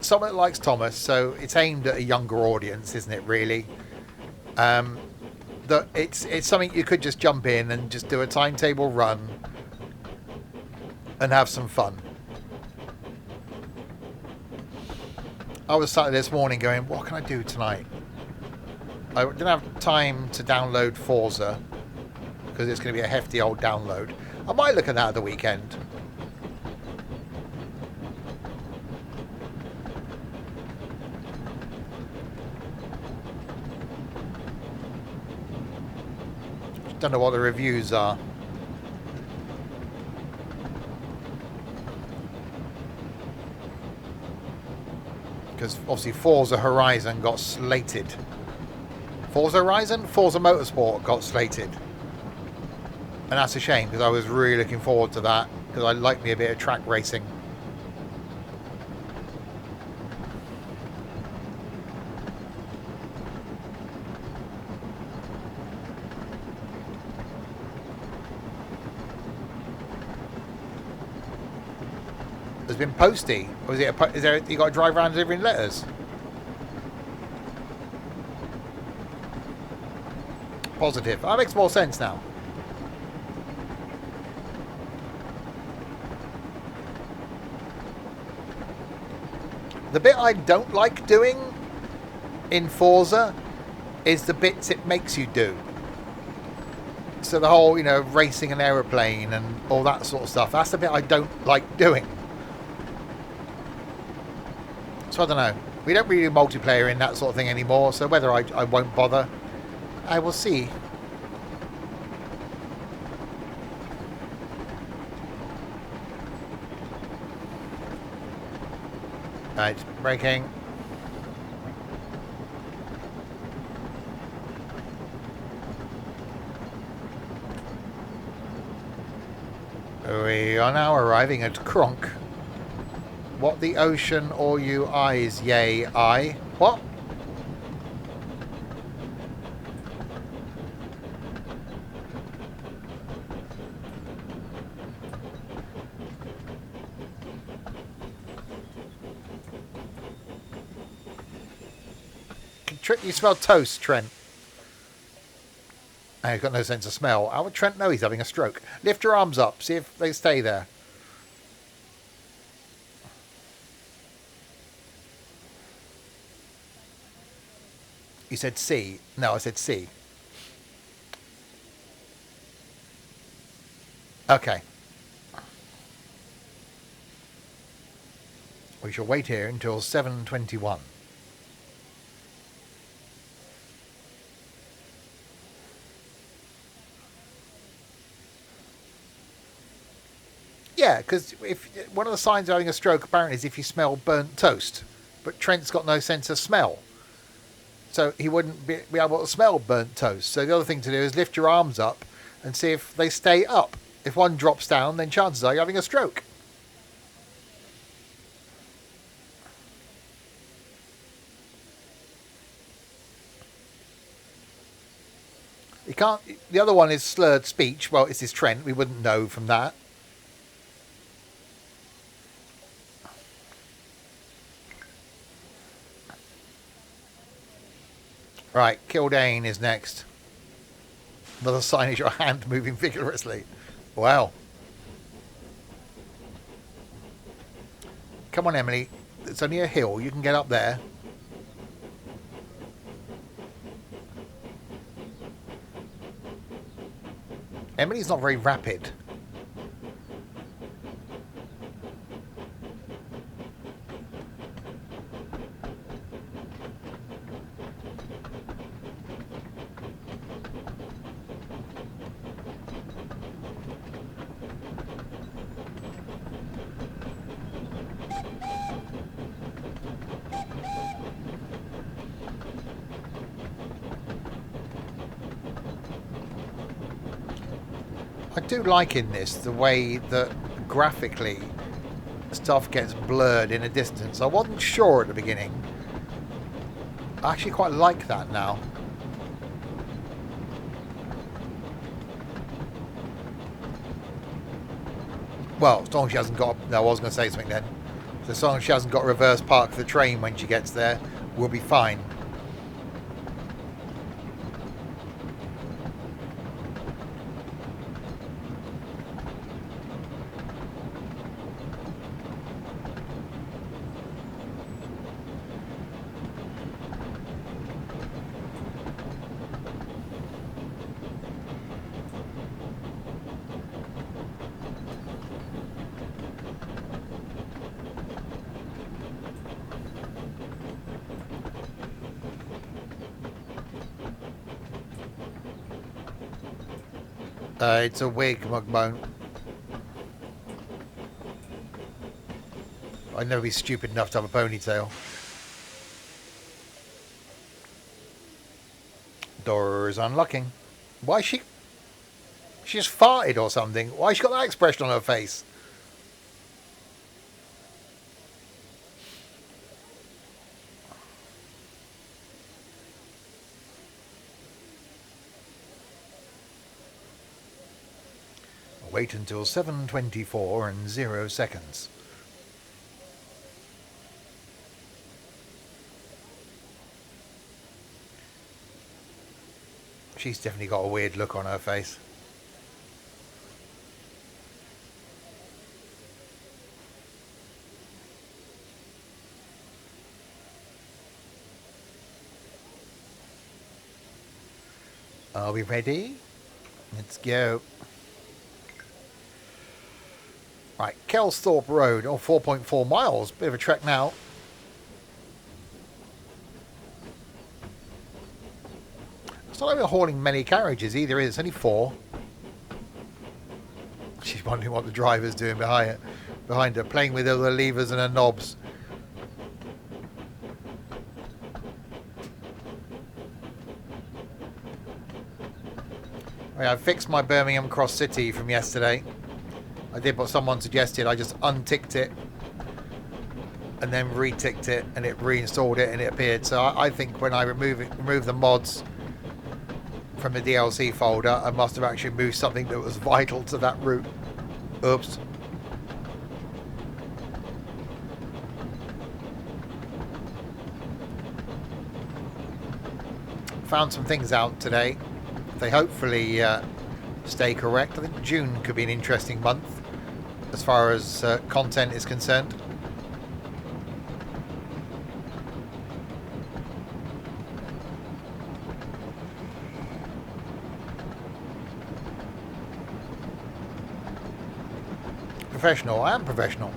someone that likes Thomas, so it's aimed at a younger audience, isn't it, really? That it's something you could just jump in and just do a timetable run and have some fun. I was sat this morning going, what can I do tonight? I didn't have time to download Forza because it's going to be a hefty old download. I might look at that at the weekend. Don't know what the reviews are. Because obviously Forza Horizon got slated. Forza Horizon? Forza Motorsport got slated. And that's a shame because I was really looking forward to that because I like me a bit of track racing. Has been posty. Or is there? You got to drive around delivering letters? Positive. That makes more sense now. The bit I don't like doing in Forza is the bits it makes you do. So the whole, racing an aeroplane and all that sort of stuff. That's the bit I don't like doing. So I don't know. We don't really do multiplayer in that sort of thing anymore, so whether I won't bother, I will see. Right, braking. We are now arriving at Kronk. What the ocean or you eyes, yea, I. What? You smell toast, Trent. Oh, he's got no sense of smell. How would Trent know he's having a stroke? Lift your arms up. See if they stay there. You said C. No, I said C. Okay. We shall wait here until 7:21. Yeah, because if one of the signs of having a stroke apparently is if you smell burnt toast, but Trent's got no sense of smell, so he wouldn't be able to smell burnt toast. So the other thing to do is lift your arms up and see if they stay up. If one drops down, then chances are you're having a stroke. You can't. The other one is slurred speech. Well, it's his Trent. We wouldn't know from that. Right, Kildane is next. Another sign is your hand moving vigorously. Wow. Come on, Emily. It's only a hill. You can get up there. Emily's not very rapid. I do like in this the way that graphically stuff gets blurred in a distance. I wasn't sure at the beginning. I actually quite like that now. Well, as long as she hasn't got... No, I was going to say something then. So as long as she hasn't got reverse park the train when she gets there, we'll be fine. It's a wig, Mugbone. I'd never be stupid enough to have a ponytail. Dora is unlocking. Why is she... She just farted or something. Why has she got that expression on her face? Wait until 7:24 and 0 seconds. She's definitely got a weird look on her face. Are we ready? Let's go. Right, Kelsthorpe Road, 4.4 miles. Bit of a trek now. It's not like we're hauling many carriages either, it's only 4. She's wondering what the driver's doing behind her, playing with all the levers and her knobs. Right, I fixed my Birmingham Cross City from yesterday. I did what someone suggested. I just unticked it and then reticked it, and it reinstalled it, and it appeared. So I think when I remove the mods from the DLC folder, I must have actually moved something that was vital to that route. Oops. Found some things out today. They hopefully stay correct. I think June could be an interesting month as far as content is concerned. Professional. I am professional.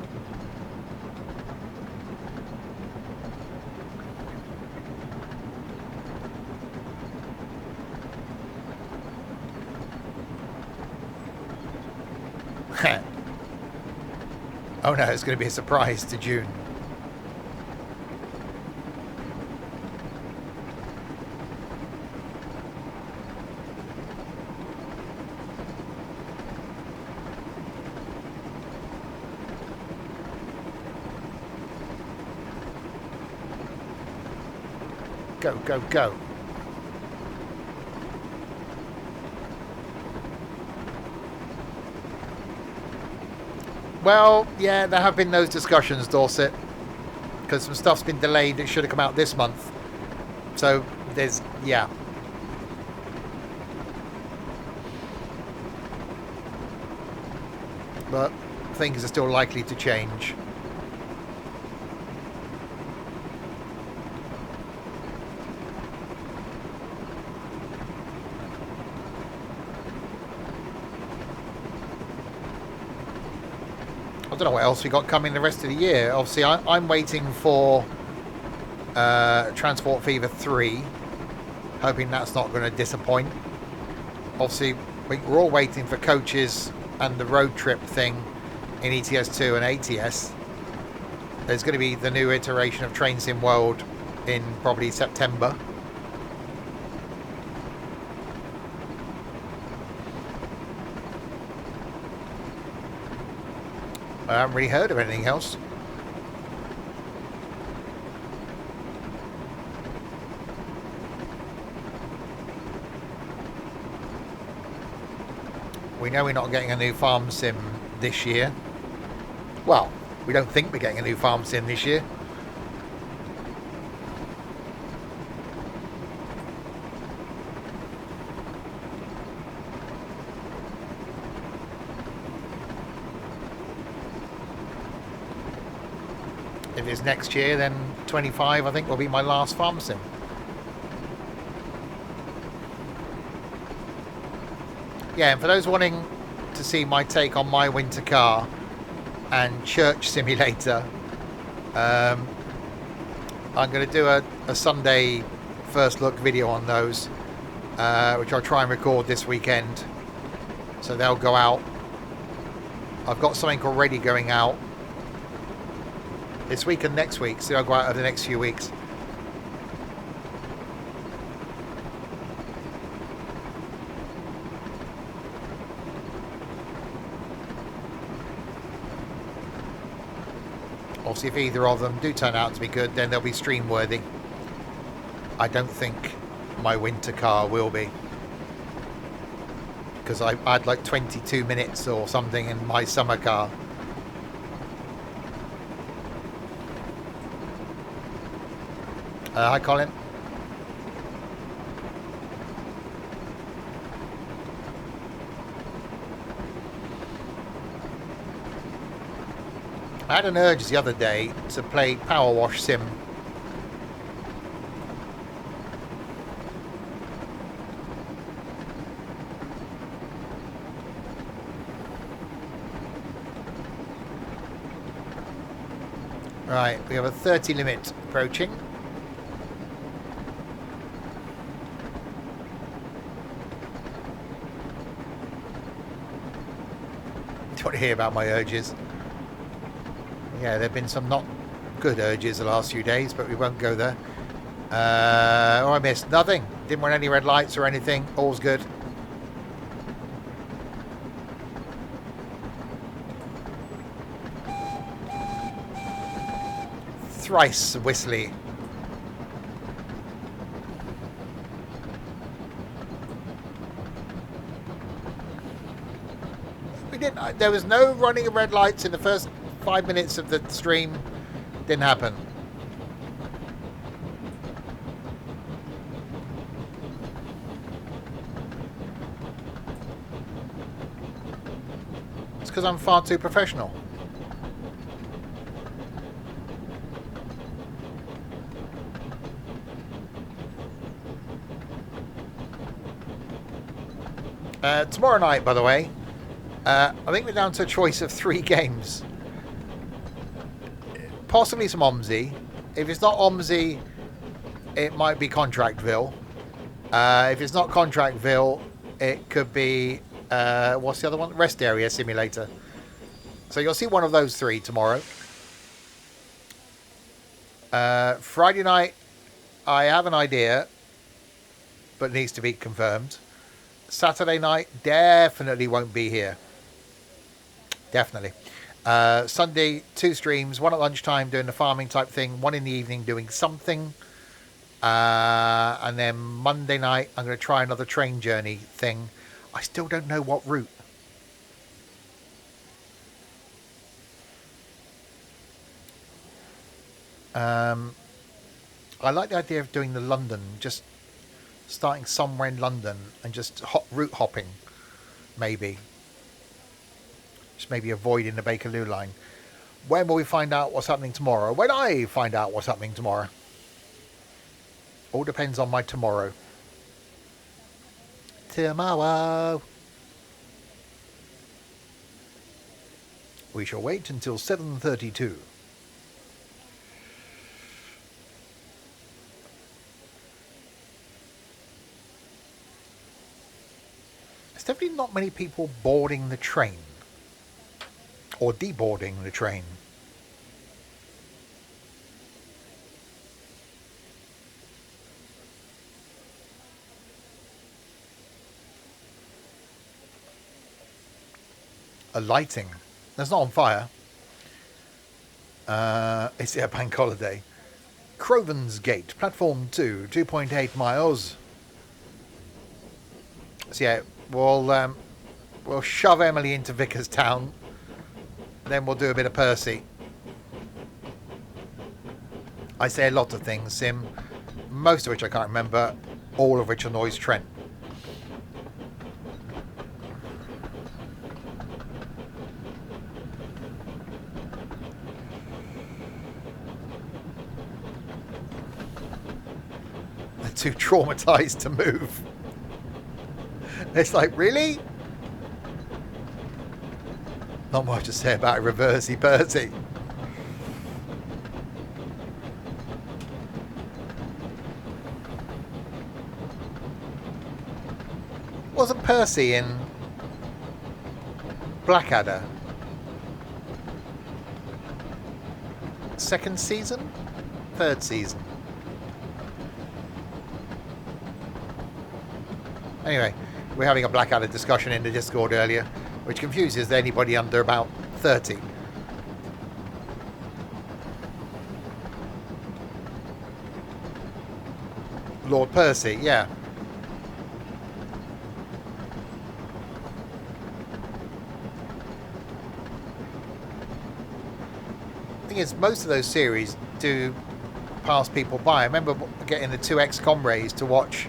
Oh no, it's going to be a surprise to June. Go, go, go. Well, yeah, there have been those discussions, Dorset, because some stuff's been delayed that should have come out this month. So there's, yeah. But things are still likely to change. I don't know what else we got coming the rest of the year. Obviously, I'm waiting for Transport Fever 3, hoping that's not going to disappoint. Obviously, we're all waiting for coaches and the road trip thing in ETS2 and ATS. There's going to be the new iteration of Train Sim World in probably September. I haven't really heard of anything else. We know we're not getting a new farm sim this year. Well, we don't think we're getting a new farm sim this year. If it's next year, then 25, I think, will be my last farm sim. Yeah, and for those wanting to see my take on my winter car and Church Simulator, I'm going to do a Sunday first look video on those, which I'll try and record this weekend. So they'll go out. I've got something already going out this week and next week, so they'll go out over the next few weeks. Obviously, if either of them do turn out to be good, then they'll be stream worthy. I don't think my winter car will be, because I had like 22 minutes or something in my summer car. Hi, Colin. I had an urge the other day to play Power Wash Sim. Right, we have a 30 limit approaching. Do you want to hear about my urges? Yeah, there have been some not good urges the last few days, but we won't go there. Oh, I missed nothing. Didn't want any red lights or anything. All's good. Thrice whistly. We didn't. There was no running of red lights in the first 5 minutes of the stream. Didn't happen. It's because I'm far too professional. Tomorrow night, by the way, I think we're down to a choice of 3 games. Possibly some OMSI. If it's not OMSI, it might be Contractville. If it's not Contractville, it could be, what's the other one? Rest Area Simulator. So you'll see one of those 3 tomorrow. Friday night, I have an idea, but it needs to be confirmed. Saturday night, definitely won't be here. Definitely. Sunday, 2 streams, one at lunchtime doing the farming type thing, one in the evening doing something. And then Monday night, I'm going to try another train journey thing. I still don't know what route. I like the idea of doing the London, just starting somewhere in London and just route hopping, maybe. Just maybe avoiding the Bakerloo line. When will we find out what's happening tomorrow? When I find out what's happening tomorrow. All depends on my tomorrow. Tomorrow. We shall wait until 7:32. There's definitely not many people boarding the train. Or deboarding the train. A lighting. That's not on fire. It's a bank holiday. Crovan's Gate, platform 2, 2.8 miles. So yeah, we'll shove Emily into Vicarstown. Then we'll do a bit of Percy. I say a lot of things, Sim. Most of which I can't remember. All of which annoys Trent. They're too traumatized to move. It's like, really? Not much to say about reversey Percy. Wasn't Percy in Blackadder? Second season? Third season? Anyway, we're having a Blackadder discussion in the Discord earlier, which confuses anybody under about 30. Lord Percy, yeah. The thing is, most of those series do pass people by. I remember getting the two ex-comrades to watch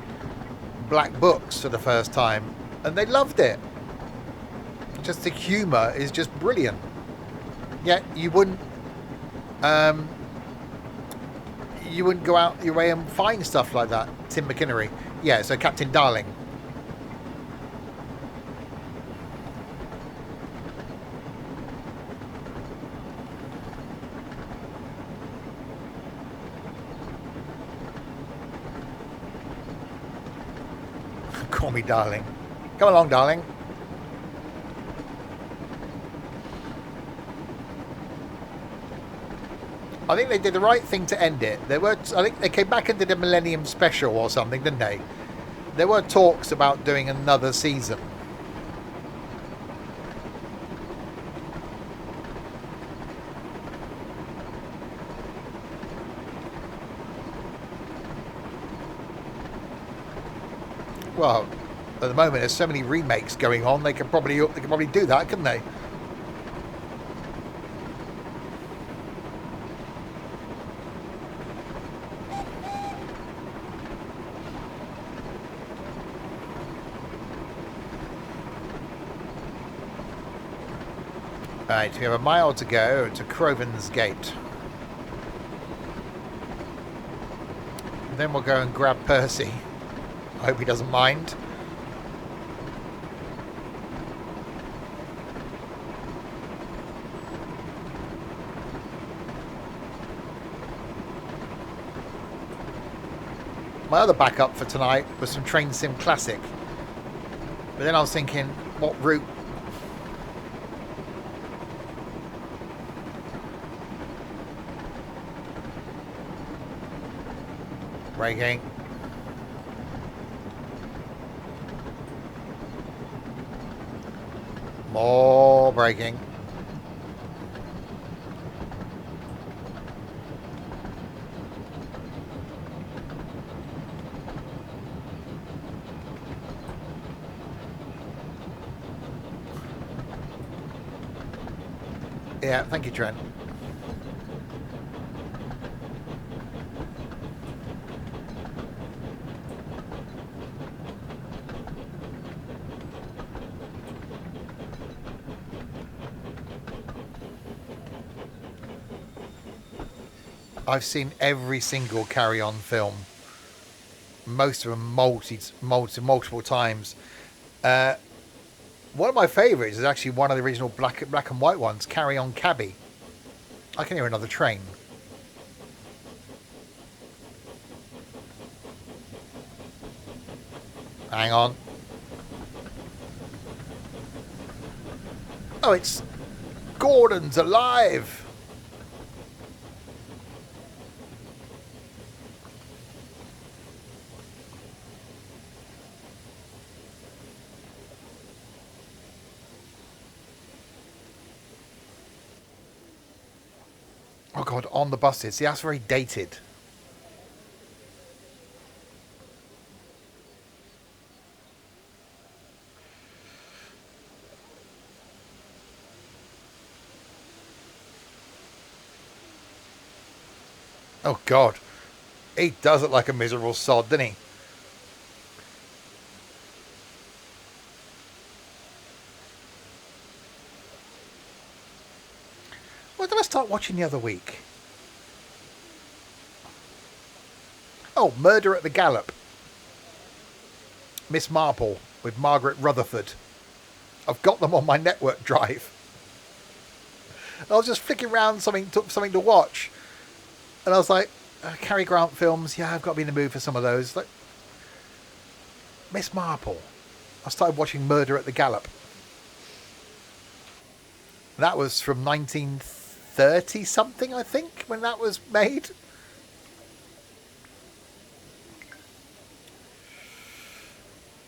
Black Books for the first time, and they loved it. Just the humour is just brilliant. Yet you wouldn't go out your way and find stuff like that. Tim McInnery. Yeah, so Captain Darling. Call me darling. Come along, darling. I think they did the right thing to end it. I think they came back and did a Millennium Special or something, didn't they? There were talks about doing another season. Well, at the moment there's so many remakes going on, they could probably do that, couldn't they? Right, we have a mile to go to Crovan's Gate. And then we'll go and grab Percy. I hope he doesn't mind. My other backup for tonight was some Train Sim Classic. But then I was thinking, what route? Braking. More braking. Yeah, thank you, Trent. I've seen every single Carry On film. Most of them multiple times. One of my favourites is actually one of the original black and white ones, Carry On Cabby. I can hear another train. Hang on. Oh, it's Gordon's alive. Oh god, on the buses. See, that's very dated. Oh god. He does look like a miserable sod, doesn't he? What did I start watching the other week? Oh, Murder at the Gallop. Miss Marple with Margaret Rutherford. I've got them on my network drive. I was just flicking around something to watch. And I was like, Cary Grant films, yeah, I've got to be in the mood for some of those. Like, Miss Marple. I started watching Murder at the Gallop. That was from 1930 something, I think, when that was made.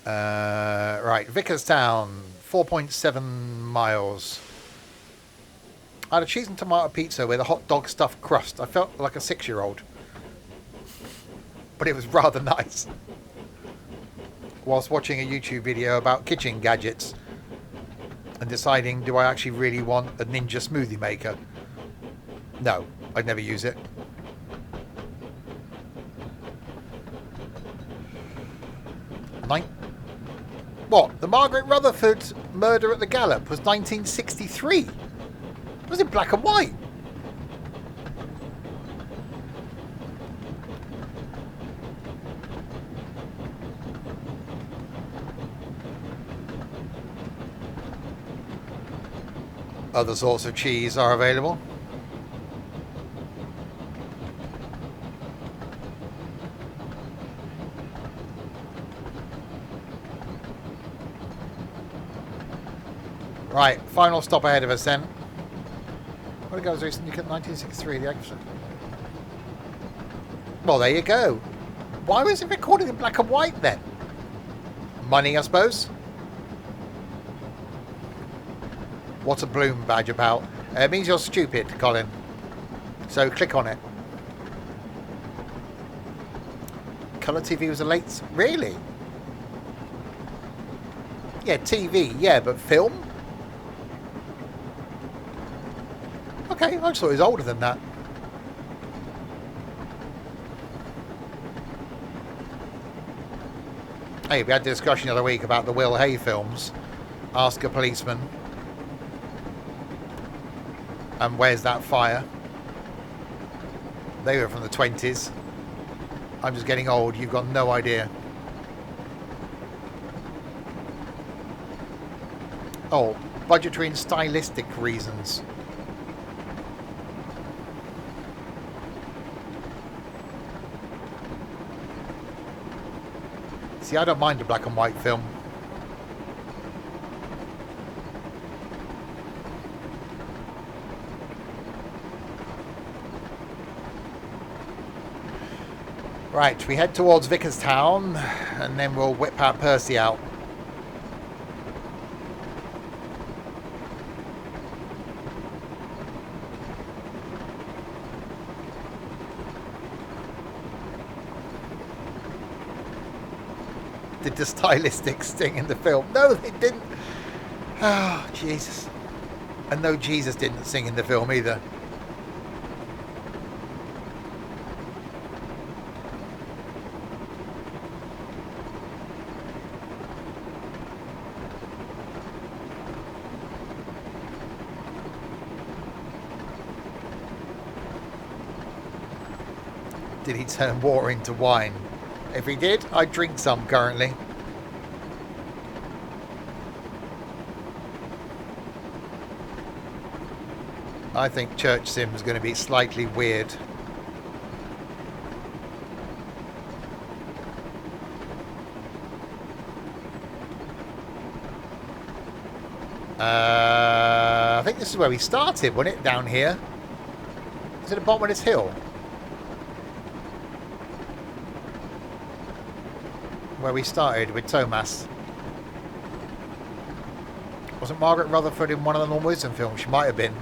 Right, Vickerstown, 4.7 miles. I had a cheese and tomato pizza with a hot dog stuffed crust. I felt like a 6-year-old. But it was rather nice. Whilst watching a YouTube video about kitchen gadgets and deciding, do I actually really want a Ninja smoothie maker? No, I'd never use it. What? The Margaret Rutherford Murder at the Gallop was 1963. It was in black and white. Other sorts of cheese are available. Right, final stop ahead of us then. What it goes recently? 1963, the accent. Well, there you go. Why was it recorded in black and white then? Money, I suppose. What's a Bloom badge about? It means you're stupid, Colin. So click on it. Colour TV was a late... Really? Yeah, TV, yeah, but film? Okay, I just thought he was older than that. Hey, we had a discussion the other week about the Will Hay films. Ask a Policeman. And Where's That Fire? They were from the 20s. I'm just getting old, you've got no idea. Oh, budgetary and stylistic reasons. See, I don't mind a black and white film. Right, we head towards Vickerstown and then we'll whip our Percy out. Did the stylistic sting in the film? No, they didn't. Oh, Jesus. And no, Jesus didn't sing in the film either. Did he turn water into wine? If he did, I drink some currently. I think Church Sim is going to be slightly weird. I think this is where we started, wasn't it? Down here. Is it the bottom of this hill? Where we started with Thomas. Wasn't Margaret Rutherford in one of the Norman Wisdom films? She might have been.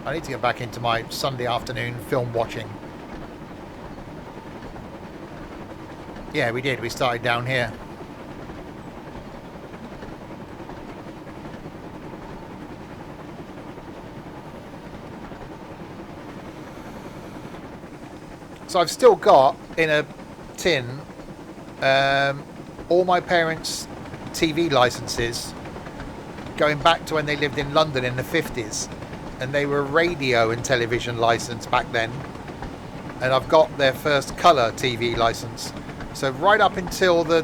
I need to get back into my Sunday afternoon film watching. Yeah, we did. We started down here. So I've still got in a tin all my parents' TV licenses going back to when they lived in London in the 50s. And they were radio and television licensed back then. And I've got their first colour TV license. So right up until the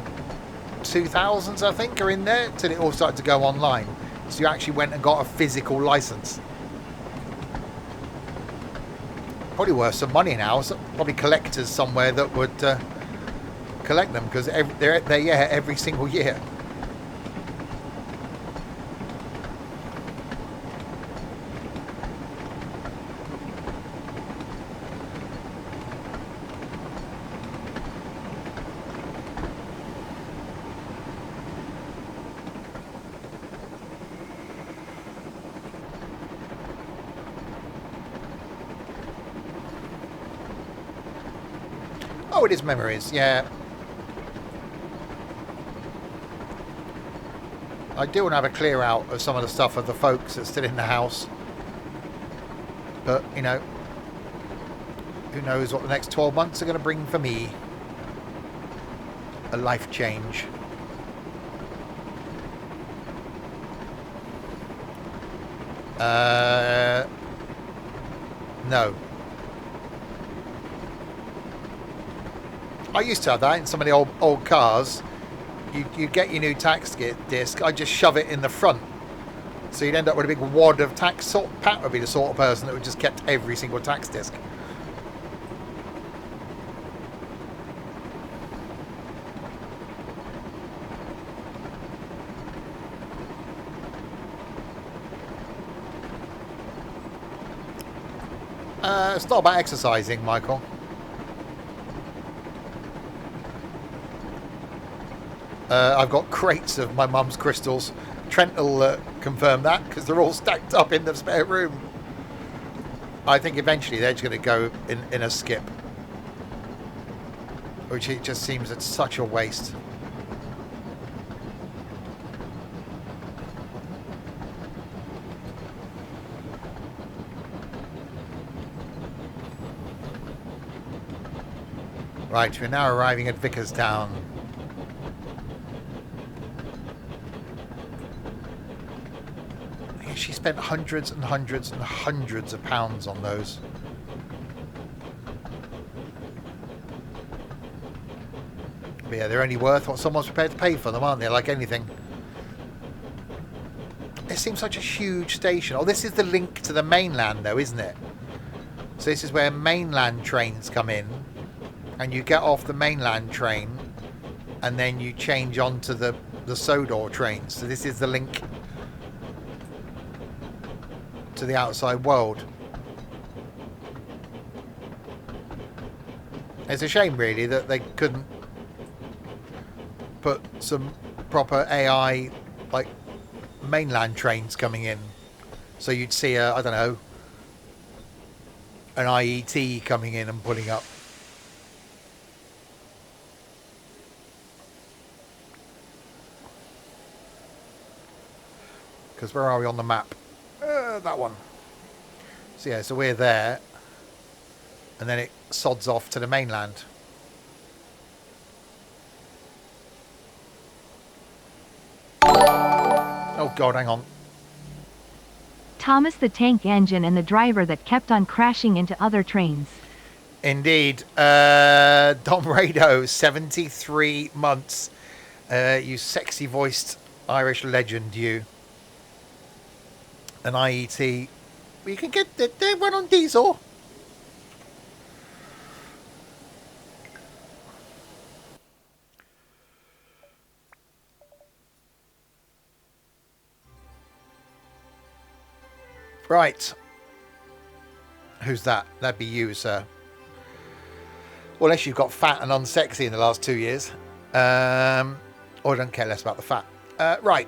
2000s, I think, are in there, till it all started to go online. So you actually went and got a physical license. Probably worth some money now. So probably collectors somewhere that would collect them, because they're there every single year. Oh, it is memories, yeah. I do want to have a clear out of some of the stuff of the folks that's still in the house. But, you know, who knows what the next 12 months are going to bring for me. A life change. No. I used to have that in some of the old cars. You get your new tax disc. I just shove it in the front, so you'd end up with a big wad of tax. Pat would be the sort of person that would just kept every single tax disc. It's not about exercising, Michael. I've got crates of my mum's crystals. Trent will confirm that, because they're all stacked up in the spare room. I think eventually they're just going to go in a skip, which it just seems it's such a waste. Right, we're now arriving at Vicarstown. She spent hundreds and hundreds and hundreds of pounds on those. But yeah, they're only worth what someone's prepared to pay for them, aren't they? Like anything. It seems such a huge station. Oh, this is the link to the mainland, though, isn't it? So this is where mainland trains come in, and you get off the mainland train, and then you change onto the Sodor trains. So this is the link to the outside world. It's a shame, really, that they couldn't put some proper AI, like mainland trains coming in, so you'd see a, I don't know, an IET coming in and pulling up. Because where are we on the map? That one. So yeah, so we're there, and then it sods off to the mainland. Oh God, hang on. Thomas the Tank Engine and the driver that kept on crashing into other trains. Indeed. Dom Rado, 73 months. You sexy voiced Irish legend, you. An IET. You can get they run on diesel. Right. Who's that? That'd be you, sir. Well, unless you've got fat and unsexy in the last 2 years. Or I don't care less about the fat. Right.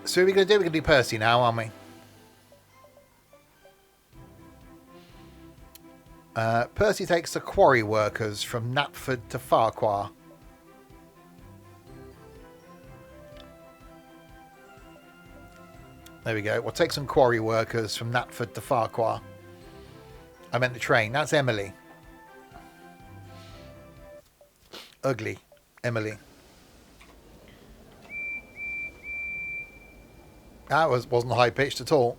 So what are we going to do? We're going to do Percy now, aren't we? Percy takes the quarry workers from Knapford to Farquhar. There we go. We'll take some quarry workers from Knapford to Farquhar. I meant the train. That's Emily. Ugly. Emily. That wasn't high pitched at all.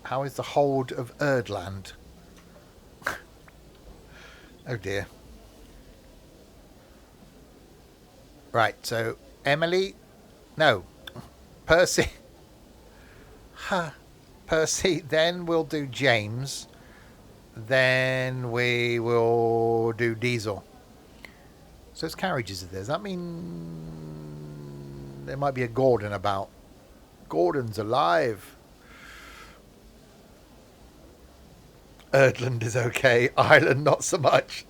How is the hold of Erdland? Oh dear. Right, so Emily, no, Percy. Percy, then we'll do James. Then we will do Diesel. So there's carriages there. Does that mean there might be a Gordon about? Gordon's alive. Erdland is okay. Ireland, not so much.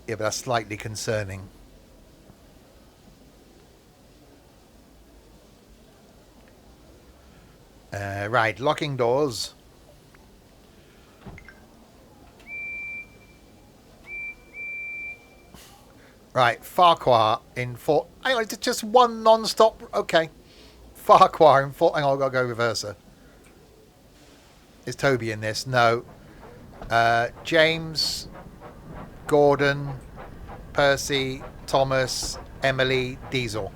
Yeah, but that's slightly concerning. Right, locking doors. Right, Farquhar in Fort... Hang on, it's just one non-stop... Okay. Farquhar in Fort... Hang on, I've got to go reverser. Is Toby in this? No. James, Gordon, Percy, Thomas, Emily, Diesel.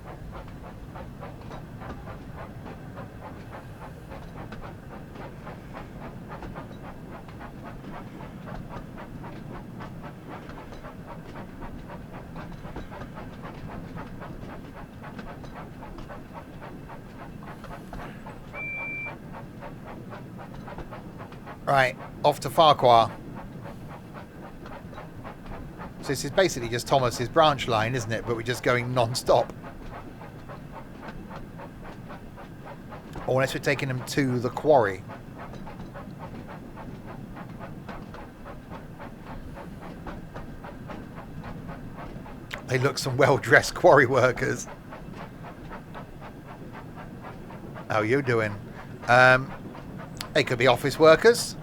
Right, off to Farquhar. So this is basically just Thomas's branch line, isn't it? But we're just going non-stop. Or unless we're taking them to the quarry. They look some well-dressed quarry workers. How are you doing? They could be office workers.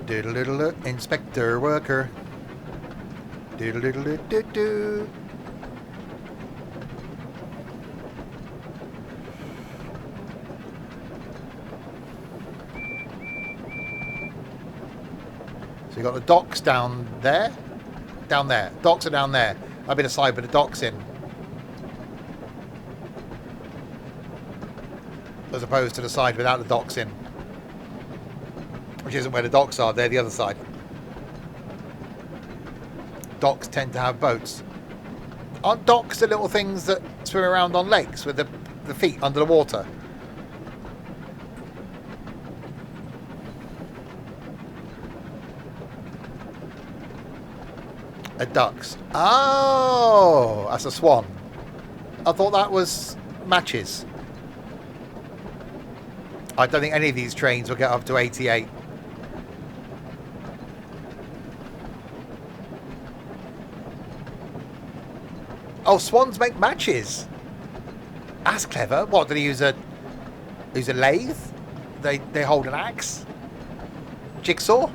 Doodle-doodle, inspector worker. Doodle-doodle-doo-doo-doo. So you got the docks down there. Down there. Docks are down there. I've been aside with the docks in. As opposed to the side without the docks in. Which isn't where the docks are, they're the other side. Docks tend to have boats. Aren't docks the little things that swim around on lakes with the feet under the water? Ducks. Oh, that's a swan. I thought that was matches. I don't think any of these trains will get up to 88. Oh, swans make matches. That's clever. What, did he use a lathe? They hold an axe? Jigsaw?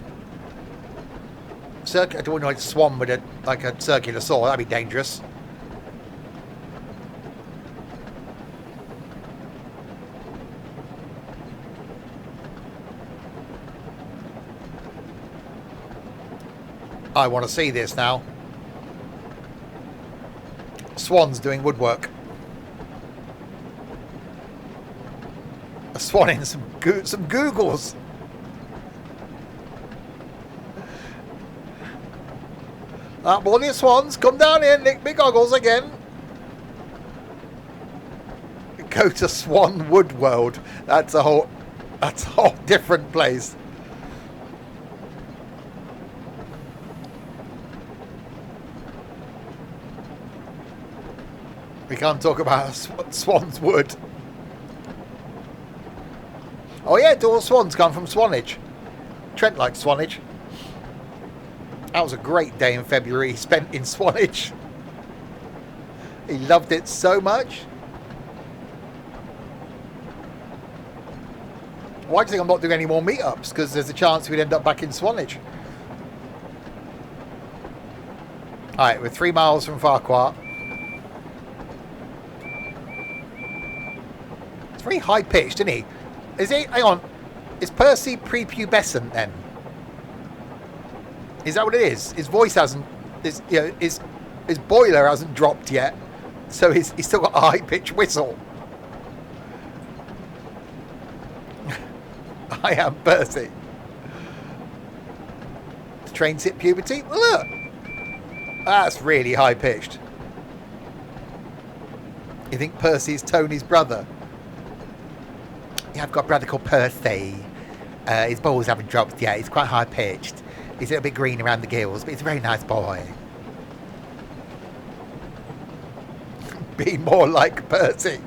I don't know, like a swan with like a circular saw. That'd be dangerous. I want to see this now. Swans doing woodwork. A swan in some googles. Morning swans, come down here, nick me goggles again. Go to Swan Wood World. That's a whole different place. We can't talk about Swan's Wood. Oh yeah, all swans come from Swanage. Trent likes Swanage. That was a great day in February he spent in Swanage. He loved it so much. Why do you think I'm not doing any more meetups? Because there's a chance we'd end up back in Swanage. Alright, we're 3 miles from Farquhar. It's very high pitched, isn't he? Is he? Hang on. Is Percy prepubescent then? Is that what it is? His voice hasn't. His boiler hasn't dropped yet, so he's still got a high pitched whistle. I am Percy. The train's hit puberty. Well, look, that's really high pitched. You think Percy's Tony's brother? Yeah, I've got a brother called Percy. His balls haven't dropped yet. He's quite high pitched. He's a little bit green around the gills, but he's a very nice boy. Be more like Percy.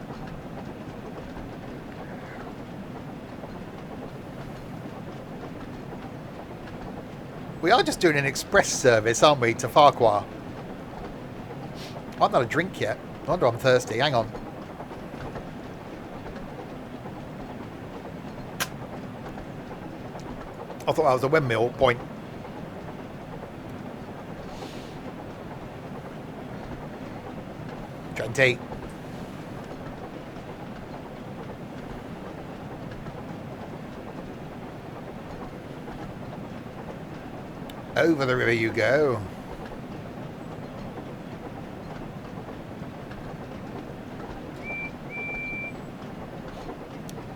We are just doing an express service, aren't we, to Farquhar? I've not had a drink yet. I wonder I'm thirsty. Hang on. I thought that was a windmill point. Trenty. Over the river you go.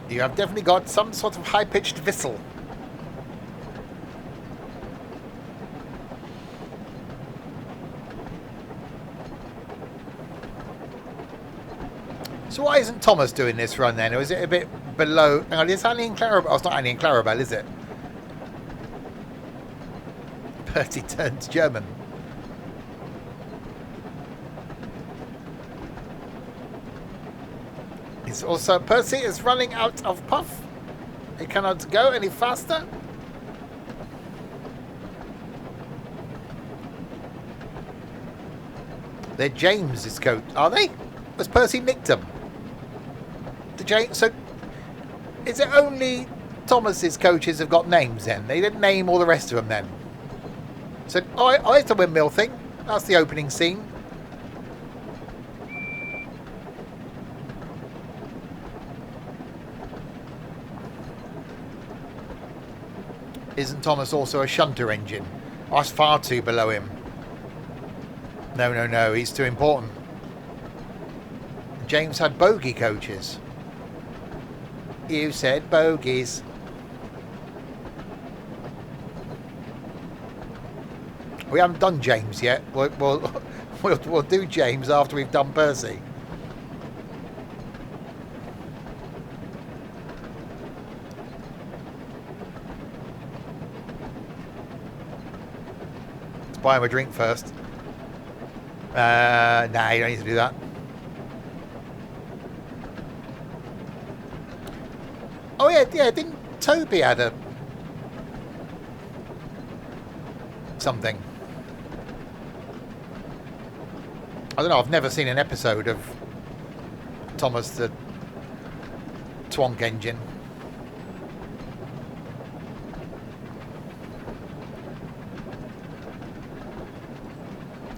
You have definitely got some sort of high-pitched whistle. So why isn't Thomas doing this run then? Or is it a bit below? Hang on, is Annie and Clarabelle? Oh, it's not Annie and Clarabelle, is it? Percy turns German. It's also Percy is running out of puff. He cannot go any faster. They're James's coat, are they? Has Percy nicked them? So, is it only Thomas's coaches have got names then? They didn't name all the rest of them then. So, oh, it's the windmill thing. That's the opening scene. Isn't Thomas also a shunter engine? Oh, that's far too below him. No, he's too important. James had bogey coaches. You said bogies. We haven't done James yet. We'll do James after we've done Percy. Let's buy him a drink first. Nah, you don't need to do that. Oh yeah, didn't Toby had a something? I don't know, I've never seen an episode of Thomas the Twonk Engine.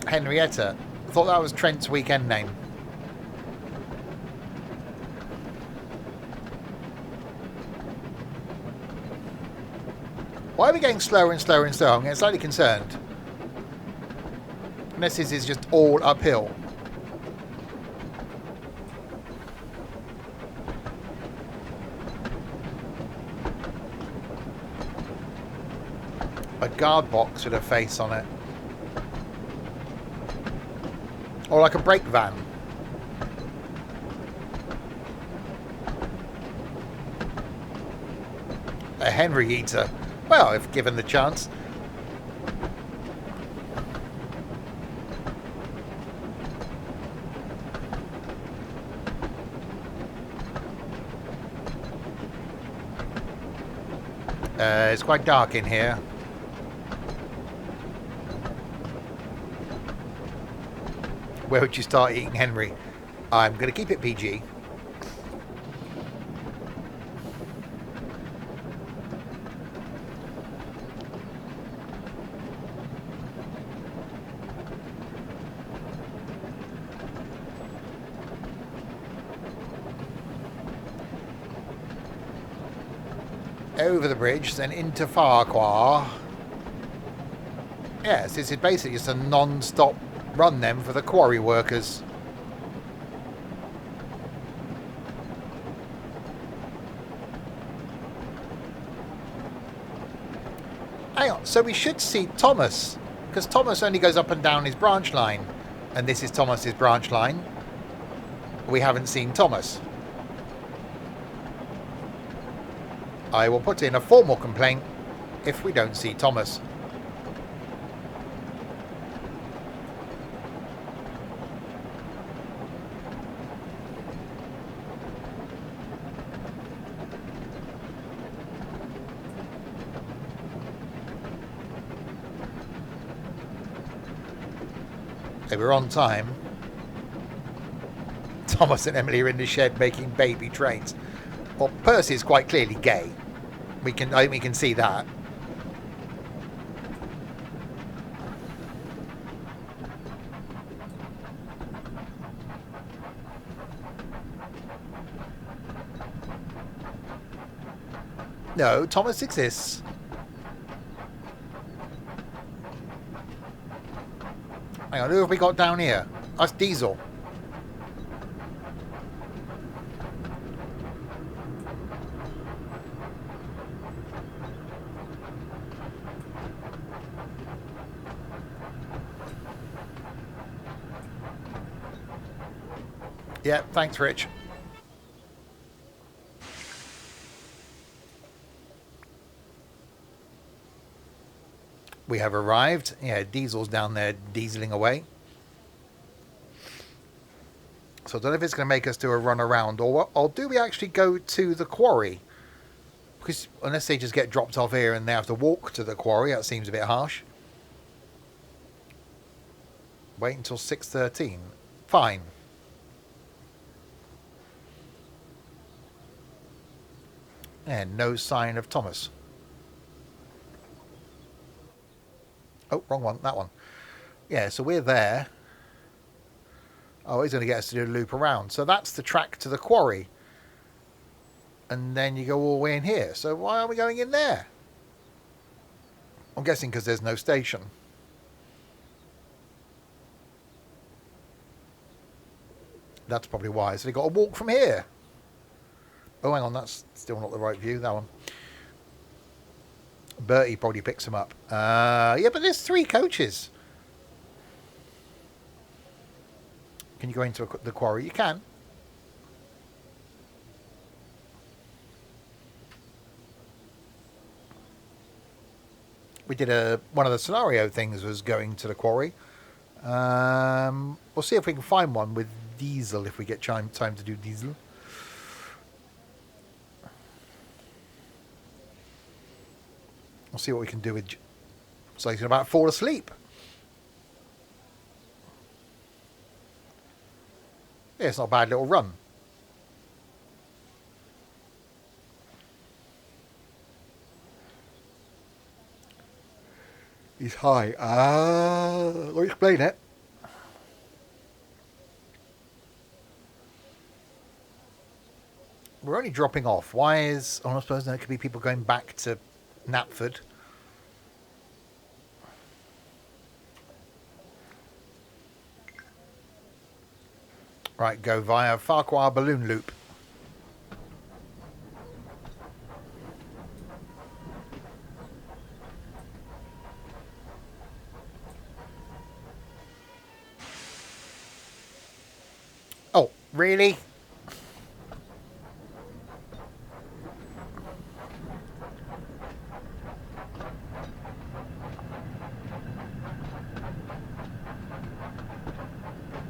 Henrietta. I thought that was Trent's weekend name. Why are we getting slower and slower and slower? I'm getting slightly concerned. Unless this is just all uphill. A guard box with a face on it. Or like a brake van. A Henry eater. Well, if given the chance. It's quite dark in here. Where would you start eating Henry? I'm going to keep it PG. Over the bridge, then into Farquhar. Yes, this is basically just a non-stop run then for the quarry workers. Hang on, so we should see Thomas, because Thomas only goes up and down his branch line, and this is Thomas's branch line. We haven't seen Thomas. I will put in a formal complaint if we don't see Thomas. Okay, we're on time. Thomas and Emily are in the shed making baby trains. Well, Percy is quite clearly gay. I think we can see that. No, Thomas exists. Hang on, who have we got down here? That's Diesel. Yeah, thanks, Rich. We have arrived. Yeah, Diesel's down there dieseling away. So I don't know if it's going to make us do a run around or do we actually go to the quarry? Because unless they just get dropped off here and they have to walk to the quarry, that seems a bit harsh. Wait until 6:13. Fine. And no sign of Thomas. Oh, wrong one. That one. Yeah, so we're there. Oh, he's going to get us to do a loop around. So that's the track to the quarry. And then you go all the way in here. So why are we going in there? I'm guessing because there's no station. That's probably why. So they've got to walk from here. Oh, hang on. That's still not the right view, that one. Bertie probably picks them up. Yeah, but there's 3 coaches. Can you go into the quarry? You can. We did one of the scenario things was going to the quarry. We'll see if we can find one with Diesel if we get time to do Diesel. We'll see what we can do with... So he's about to fall asleep. Yeah, it's not a bad little run. He's high. Let me explain it. We're only dropping off. Why is... Oh, I suppose there could be people going back to Knapford. Right, go via Farquhar Balloon Loop. Oh, really?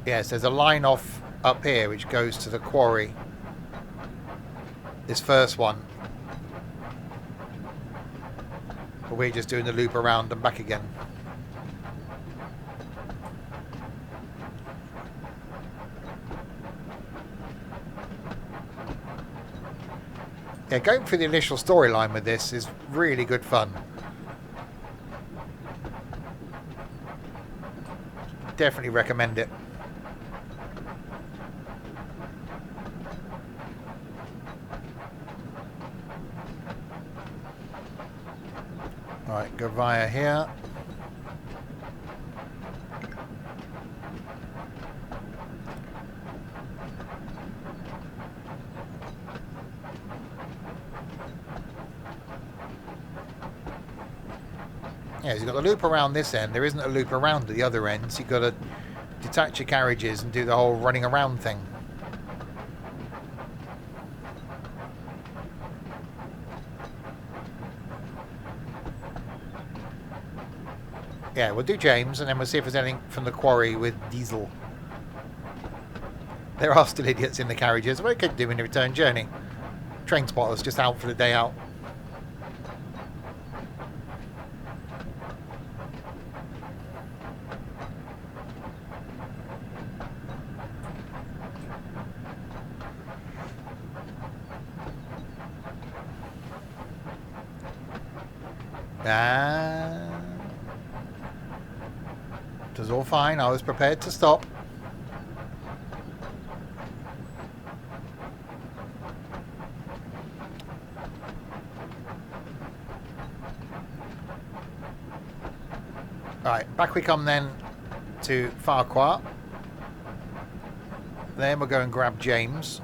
Yes, there's a line off up here which goes to the quarry. This first one. But we're just doing the loop around and back again. Yeah, going through the initial storyline with this is really good fun. Definitely recommend it. Alright, go via here. Yeah, you've got the loop around this end. There isn't a loop around at the other end, so you've got to detach your carriages and do the whole running around thing. Yeah, we'll do James, and then we'll see if there's anything from the quarry with Diesel. There are still idiots in the carriages. We could do in the return journey. Train spotters just out for the day out. It was all fine. I was prepared to stop. Alright, back we come then to Farquhar. Then we'll go and grab James.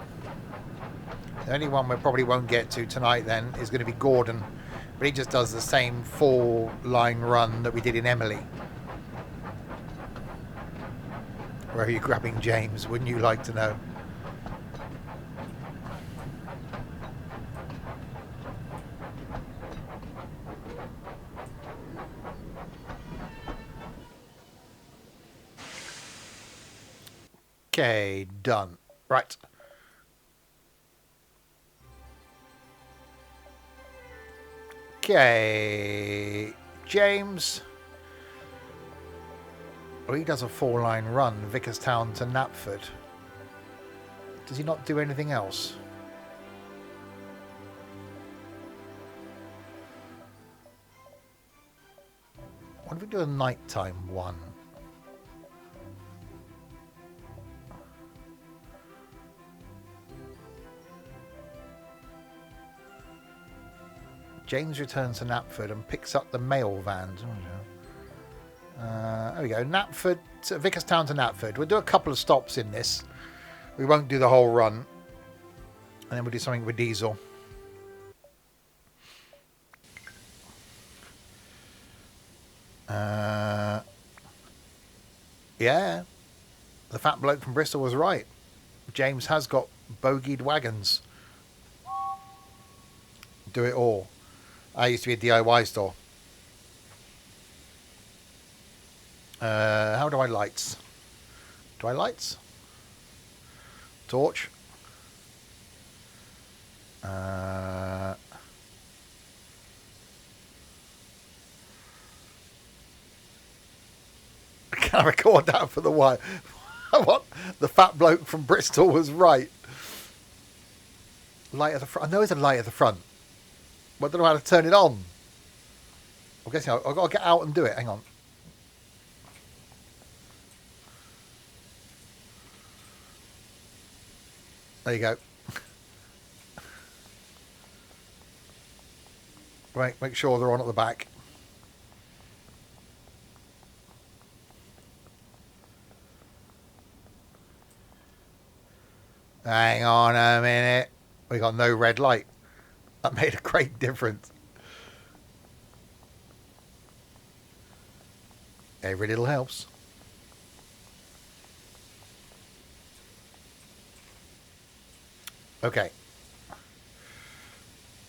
The only one we probably won't get to tonight then is going to be Gordon. But he just does the same 4-line run that we did in Emily. Where are you grabbing James? Wouldn't you like to know? Okay, done. Right. Okay, James. Oh, he does a 4-line run, Vickerstown to Knapford. Does he not do anything else? What if we do a nighttime one? James returns to Knapford and picks up the mail vans. There we go. Knapford, Vickerstown to Knapford. We'll do a couple of stops in this. We won't do the whole run. And then we'll do something with Diesel. Yeah. The fat bloke from Bristol was right. James has got bogeyed wagons. Do it all. I used to be a DIY store. How do I lights? Do I lights? Torch. Can I record that for the wire? What? The fat bloke from Bristol was right. Light at the front. I know there's a light at the front. But I don't know how to turn it on. I'm guessing I've got to get out and do it. Hang on. There you go. Right, make sure they're on at the back. Hang on a minute. We got no red light. That made a great difference. Every little helps. Okay.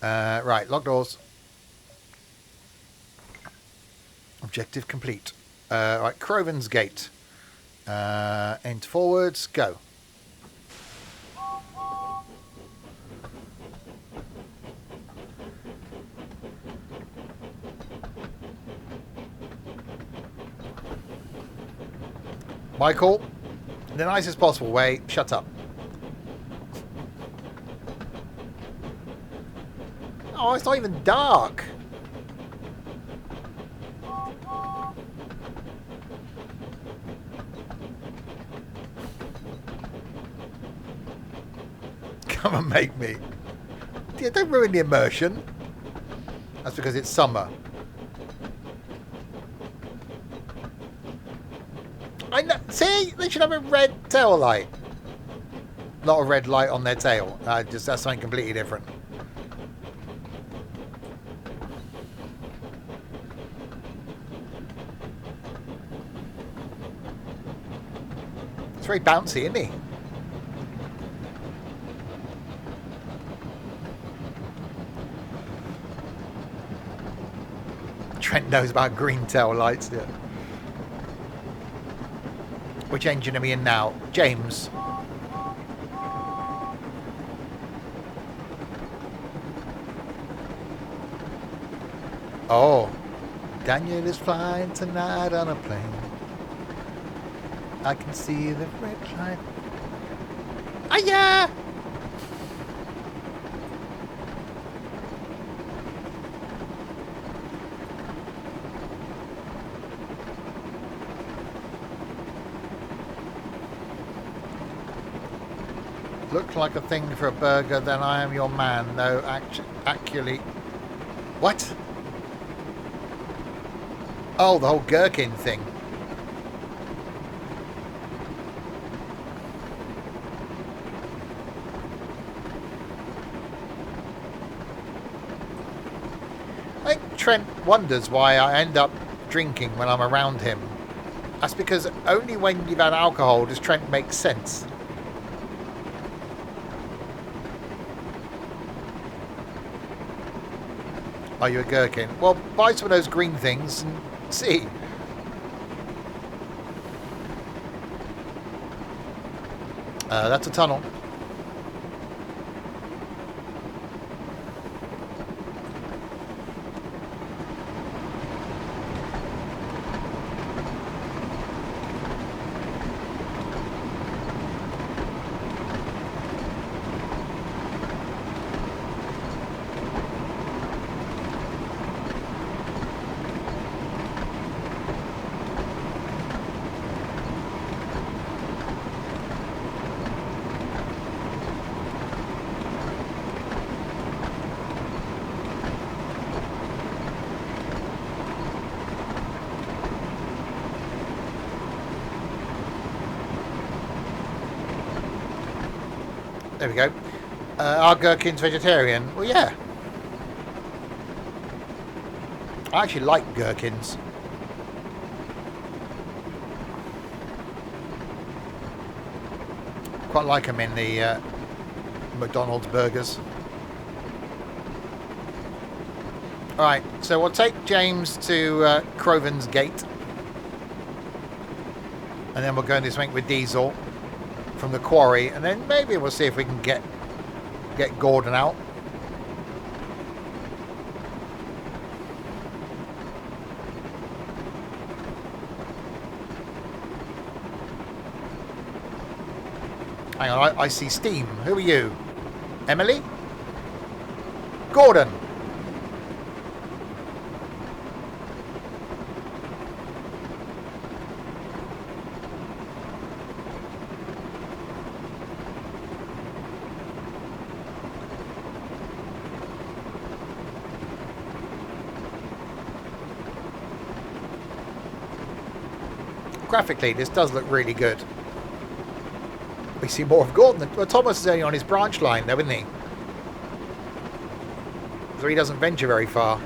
Right, lock doors. Objective complete. Right, Croven's Gate. Enter forwards, go. Michael, in the nicest possible way, shut up. Oh, it's not even dark. Come and make me. Yeah, don't ruin the immersion. That's because it's summer. I know. See, they should have a red tail light. Not a red light on their tail. Just that's something completely different. It's very bouncy, isn't he? Trent knows about green tail lights. Yeah. Which engine are we in now? James. Oh. Daniel is flying tonight on a plane. I can see the red light. Hiya! Look like a thing for a burger, then I am your man. No, actually... What? Oh, the whole gherkin thing. I think Trent wonders why I end up drinking when I'm around him. That's because only when you've had alcohol does Trent make sense. Are you a gherkin? Well, buy some of those green things and see. That's a tunnel. There we go. Are gherkins vegetarian? Well, yeah. I actually like gherkins. Quite like them in the McDonald's burgers. Alright, so we'll take James to Croven's Gate. And then we'll go and do something with Diesel from the quarry, and then maybe we'll see if we can get Gordon out. Hang on, I see steam. Who are you? Emily? Gordon! Graphically, this does look really good. We see more of Gordon. Well, Thomas is only on his branch line, though, isn't he? So he doesn't venture very far.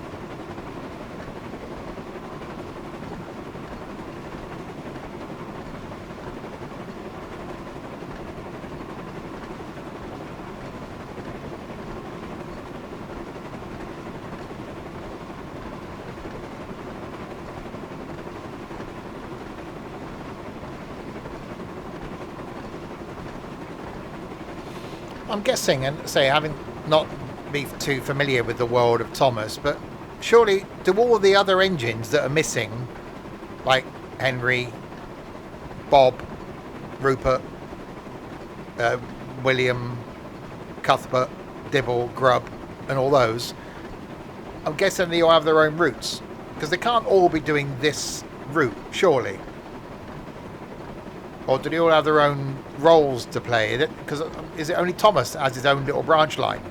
I'm guessing, and say, having not be too familiar with the world of Thomas, but surely do all the other engines that are missing, like Henry, Bob, Rupert, William, Cuthbert, Dibble, Grubb, and all those, I'm guessing they all have their own routes, because they can't all be doing this route, surely. Or do they all have their own roles to play? Because is it only Thomas that has his own little branch line?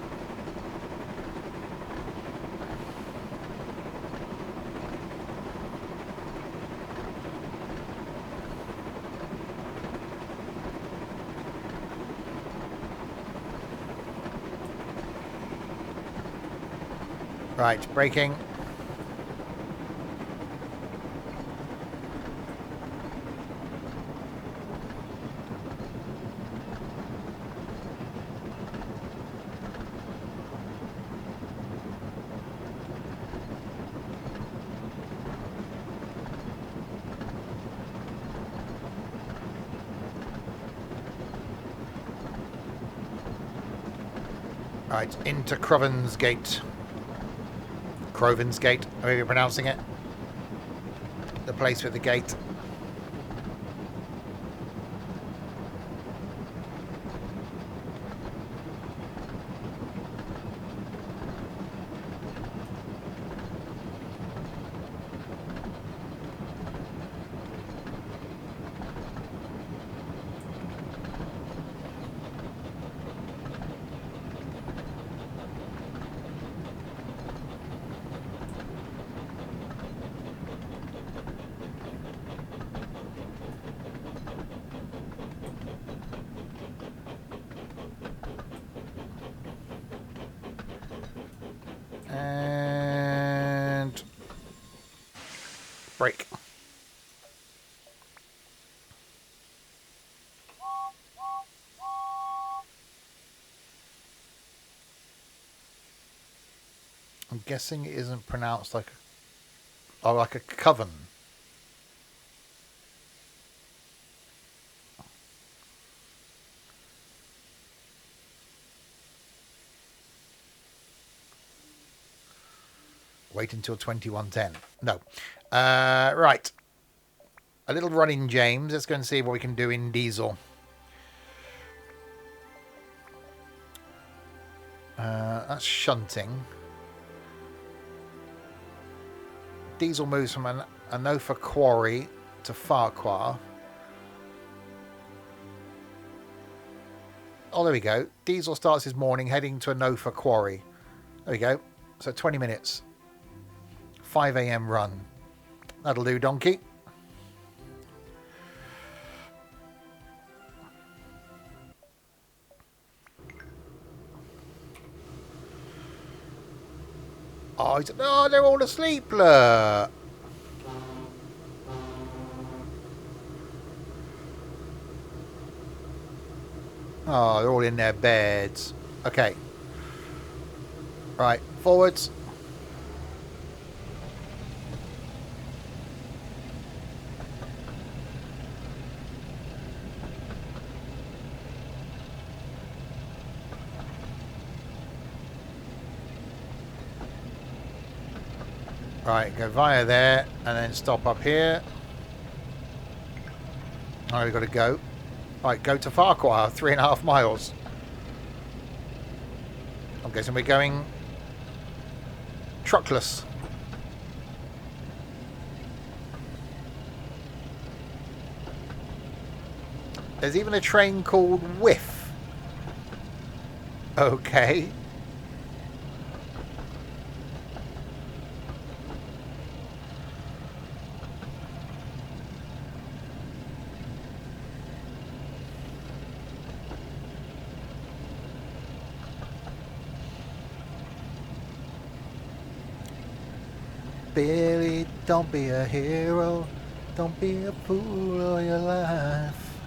Right, braking. Right, into Croven's Gate. Croven's Gate, however you're pronouncing it. The place with the gate. And brake. I'm guessing it isn't pronounced like a coven. Wait until 2110. No. Right. A little run in James. Let's go and see what we can do in diesel. That's shunting. Diesel moves from an Anofa Quarry to Farquhar. Oh, there we go. Diesel starts his morning heading to Anofa Quarry. There we go. So 20 minutes. 5 a.m. run. That'll do, donkey. Oh, they're all asleep, look. Oh, they're all in their beds. Okay. Right, forwards. Right, go via there and then stop up here. Oh, we've got to go. Right, go to Farquhar, 3.5 miles. I'm guessing we're going truckless. There's even a train called Whiff. Okay. Billy, don't be a hero. Don't be a fool all your life.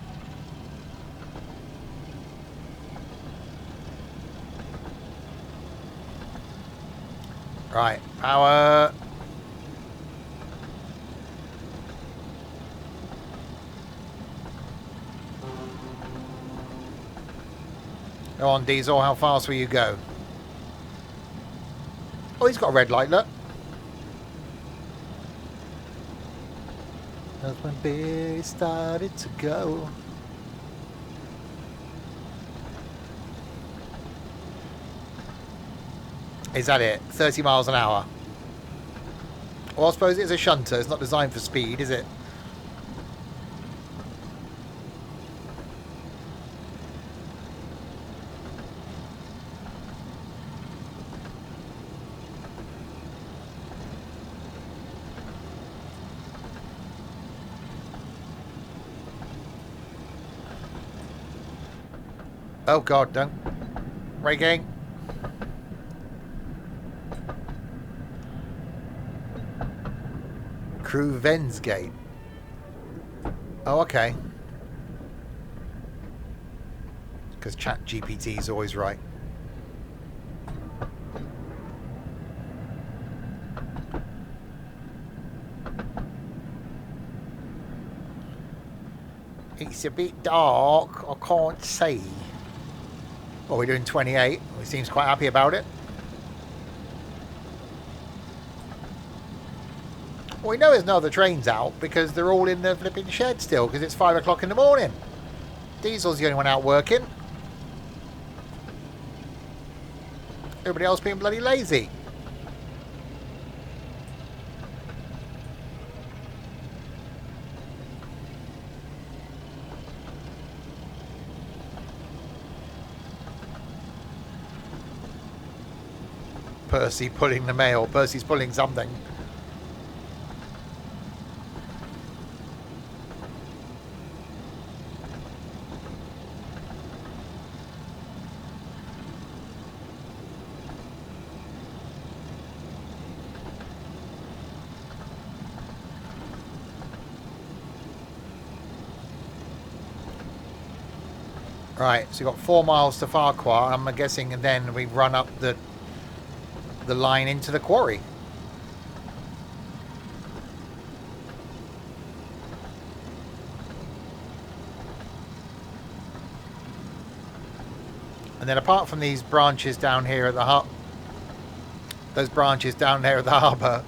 Right, power. Go on, Diesel, how fast will you go? Oh, he's got a red light, look. That's when Billy started to go. Is that it? 30 miles an hour. Well, I suppose it's a shunter. It's not designed for speed, is it? Oh God, don't. Braking. Crew Vensgate. Oh, okay. Because Chat GPT is always right. It's a bit dark. I can't see. Well, we're doing 28. He seems quite happy about it. Well, we know there's no other trains out because they're all in the flipping shed still because it's 5 o'clock in the morning. Diesel's the only one out working. Everybody else being bloody lazy. Percy pulling the mail. Percy's pulling something. Right, so you've got 4 miles to Farquhar. I'm guessing, and then we run up the line into the quarry. And then apart from these branches down here at the hub, those branches down there at the harbour,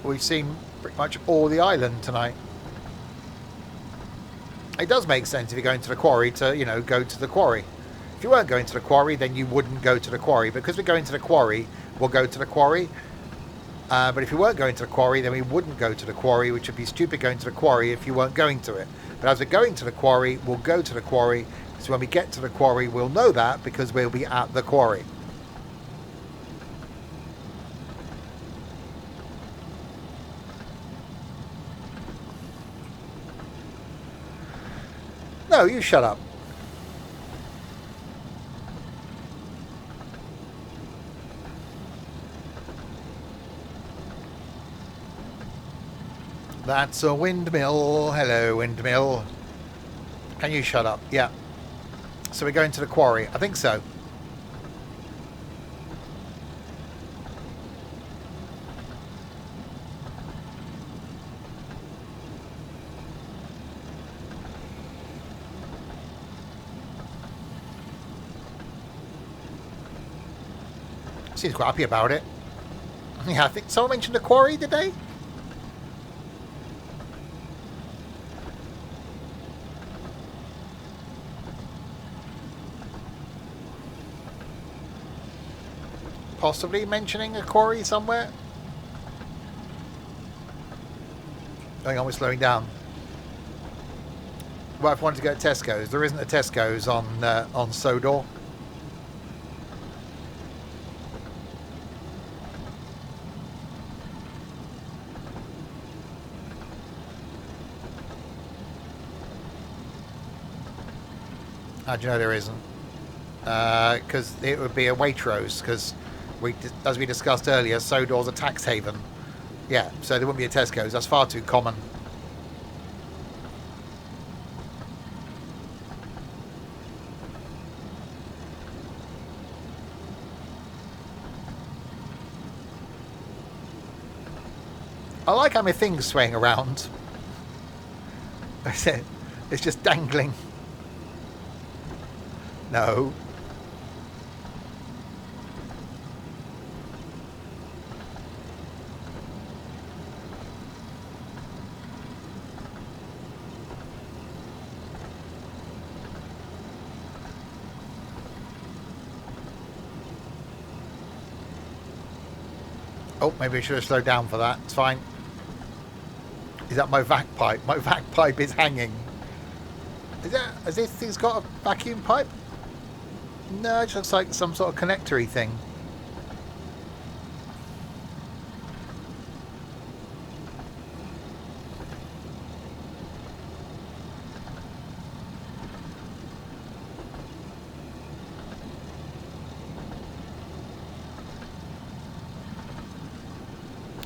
we've seen pretty much all the island tonight. It does make sense if you're going to the quarry to, you know, go to the quarry. If you weren't going to the quarry, then you wouldn't go to the quarry. Because we're going to the quarry, we'll go to the quarry. But if you weren't going to the quarry, then we wouldn't go to the quarry, which would be stupid going to the quarry if you weren't going to it. But as we're going to the quarry, we'll go to the quarry. So when we get to the quarry, we'll know that because we'll be at the quarry. No, you shut up. That's a windmill. Hello, windmill. Can you shut up? Yeah. So we're going to the quarry. I think so. Seems quite happy about it. Yeah, I think someone mentioned the quarry, did they? Possibly mentioning a quarry somewhere. Hang on, we're slowing down. Well, if I wanted to go to Tesco's, there isn't a Tesco's on Sodor. How do you know there isn't? Because it would be a Waitrose, because as we discussed earlier, Sodor's a tax haven. Yeah, so there wouldn't be a Tesco's. That's far too common. I like how my thing's swaying around. It's just dangling. No. Oh, maybe I should have slowed down for that. It's fine. Is that my vac pipe? My vac pipe is hanging. Has this thing's got a vacuum pipe? No, it just looks like some sort of connectory thing.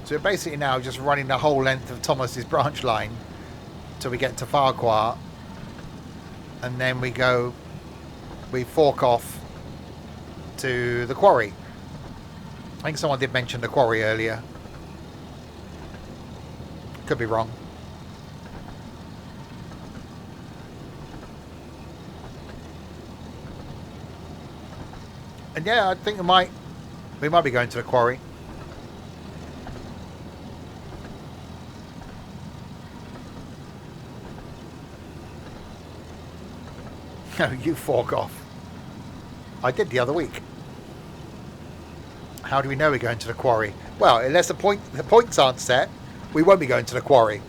So we're basically now just running the whole length of Thomas's branch line till we get to Farquhar, and then we fork off to the quarry. I think someone did mention the quarry earlier. Could be wrong. And yeah, I think we might be going to the quarry. No, you fork off. I did the other week. How do we know we're going to the quarry? Well, unless the points aren't set, we won't be going to the quarry.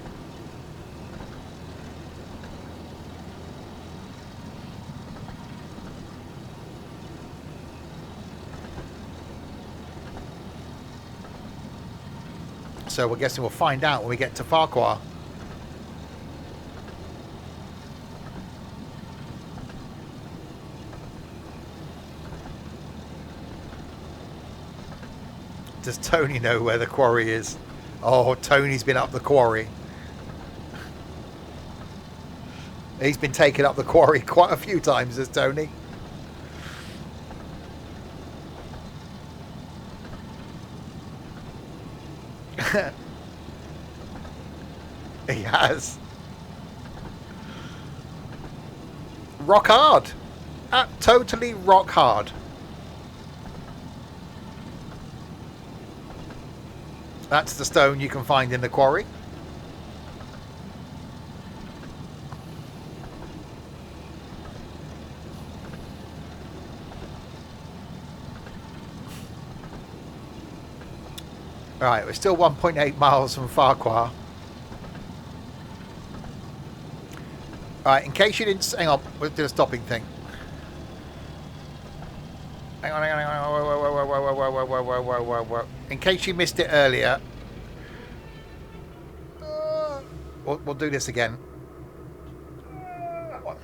So we're guessing we'll find out when we get to Farquhar. Does Tony know where the quarry is? Oh, Tony's been up the quarry. He's been taken up the quarry quite a few times, has Tony. He has. Rock hard. Totally rock hard. That's the stone you can find in the quarry. Right, we're still 1.8 miles from Farquhar. Alright, in case you didn't... Hang on, we'll do a stopping thing. Hang on. In case you missed it earlier, we'll do this again. That one.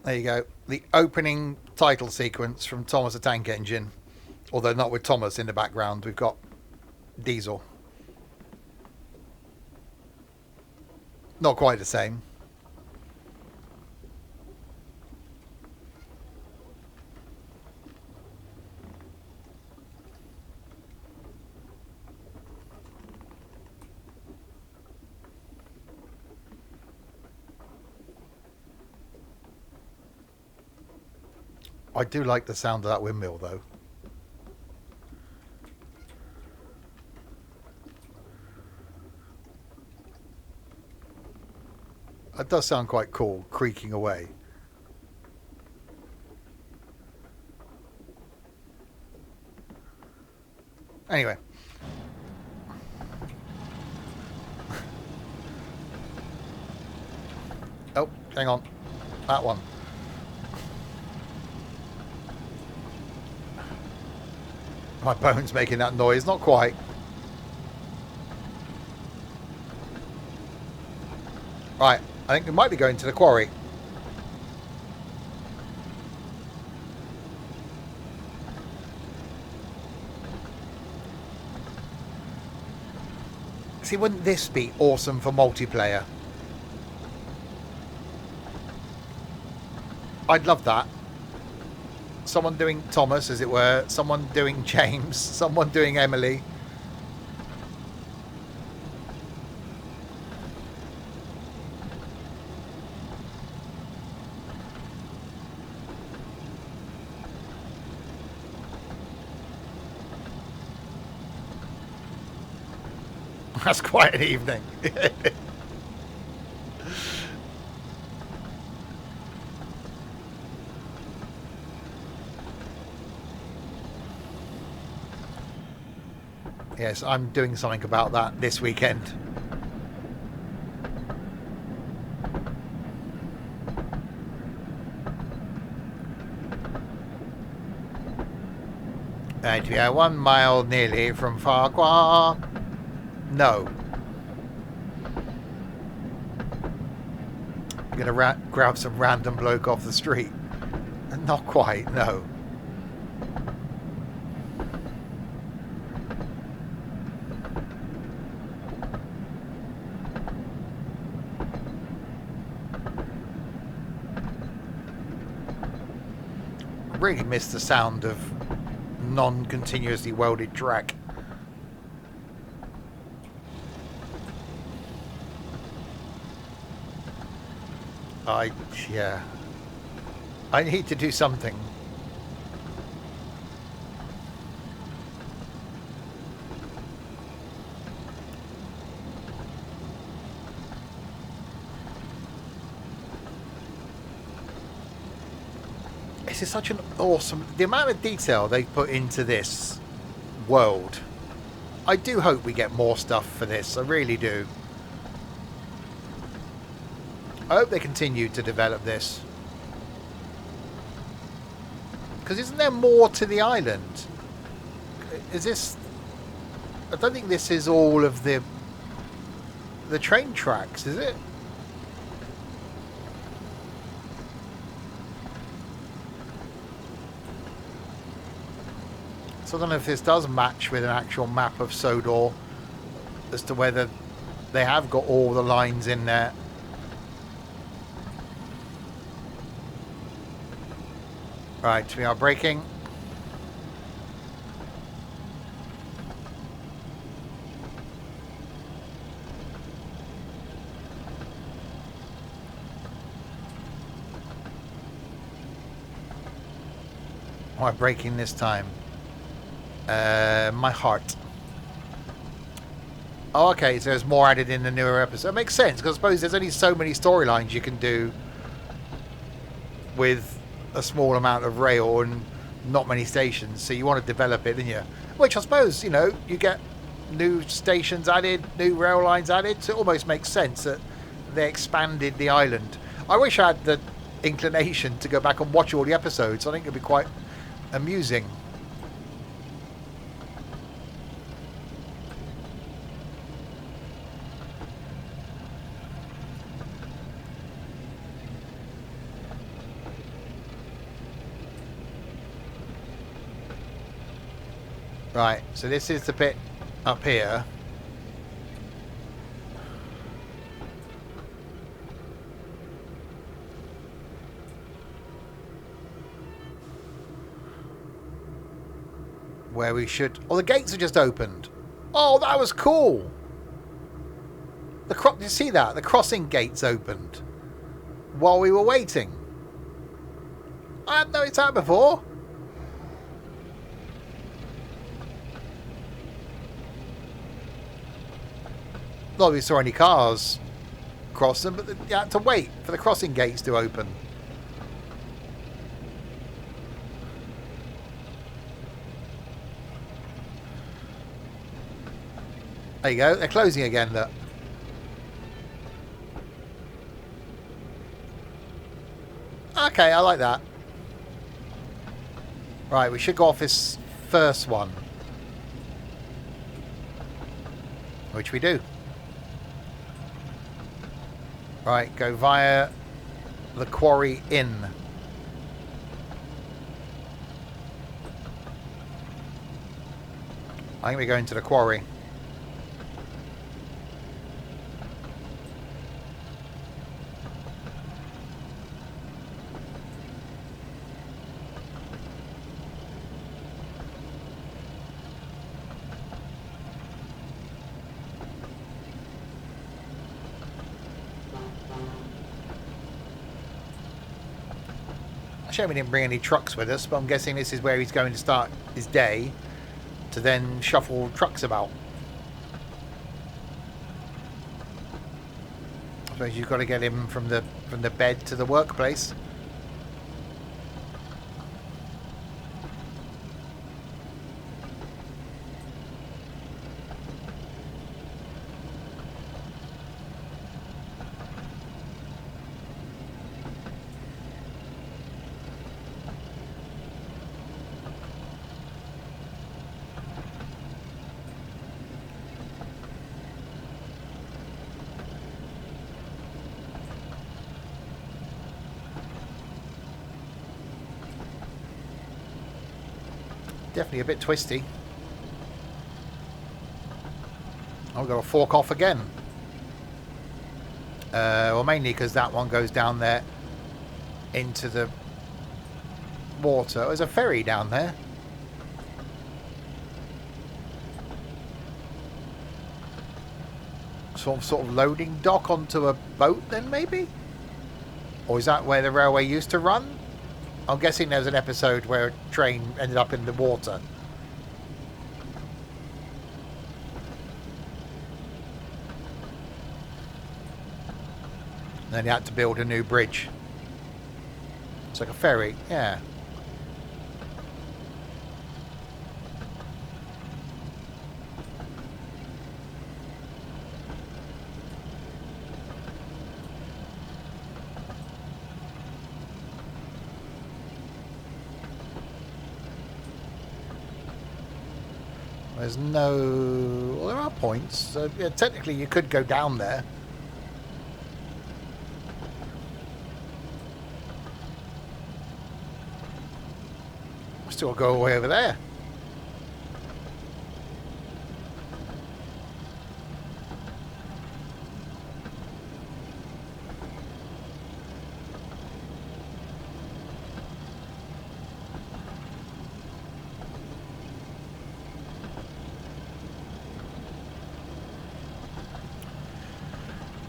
There you go. The opening title sequence from Thomas the Tank Engine. Although not with Thomas in the background. We've got Diesel. Not quite the same. I do like the sound of that windmill, though. It does sound quite cool, creaking away. Anyway. Oh, hang on. That one. My bone's making that noise. Not quite. Right, I think we might be going to the quarry. See, wouldn't this be awesome for multiplayer? I'd love that. Someone doing Thomas, as it were. Someone doing James. Someone doing Emily. That's quite an evening. Yes, I'm doing something about that this weekend. Right, we are 1 mile nearly from Farquhar. No. I'm going to grab some random bloke off the street. Not quite, no. Really miss the sound of non-continuously welded track. Yeah. I need to do something. This is such an awesome... The amount of detail they put into this world. I do hope we get more stuff for this. I really do. I hope they continue to develop this. Because isn't there more to the island? Is this... I don't think this is all of the train tracks, is it? So I don't know if this does match with an actual map of Sodor as to whether they have got all the lines in there. Right, we are braking. Am I braking this time? My heart. Oh, okay, so there's more added in the newer episode. It makes sense, because I suppose there's only so many storylines you can do with a small amount of rail and not many stations, so you want to develop it, don't you? Which I suppose, you know, you get new stations added, new rail lines added, so it almost makes sense that they expanded the island. I wish I had the inclination to go back and watch all the episodes. I think it'd be quite amusing. Right, so this is the bit up here. Where we should... Oh, the gates are just opened. Oh, that was cool. Did you see that? The crossing gates opened while we were waiting. I hadn't noticed that before. Not that we saw any cars cross them, but you had to wait for the crossing gates to open. There you go. They're closing again, look. Okay, I like that. Right, we should go off this first one. Which we do. Right, go via the quarry in. I think we're going to the quarry. Shame we didn't bring any trucks with us, but I'm guessing this is where he's going to start his day to then shuffle trucks about. I suppose you've got to get him from the bed to the workplace. Definitely a bit twisty. I've got to fork off again. Well, mainly because that one goes down there into the water. There's a ferry down there. Sort of loading dock onto a boat then, maybe? Or is that where the railway used to run? I'm guessing there's an episode where a train ended up in the water. And then they had to build a new bridge. It's like a ferry, yeah. There's no... Well, there are points. So, yeah, technically you could go down there. Still go away over there.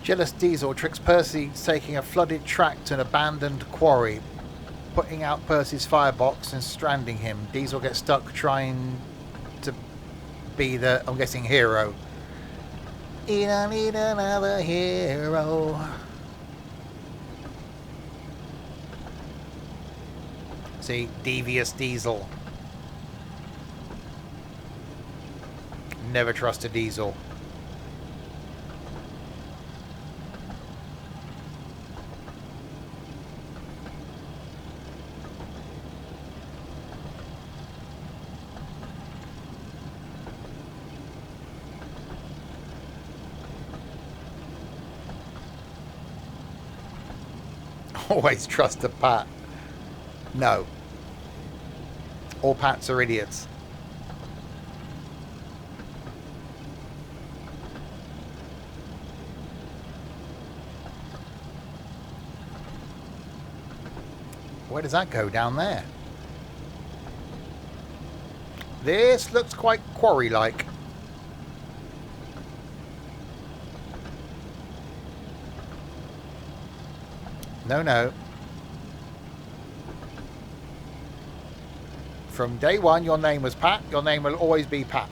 Jealous Diesel tricks Percy taking a flooded track to an abandoned quarry, putting out Percy's firebox and stranding him. Diesel gets stuck trying to be the, I'm guessing, hero. You don't need another hero. See, devious Diesel. Never trust a Diesel. Always trust a Pat. No. All Pats are idiots. Where does that go? Down there? This looks quite quarry-like. No, no. From day one, your name was Pat. Your name will always be Pat.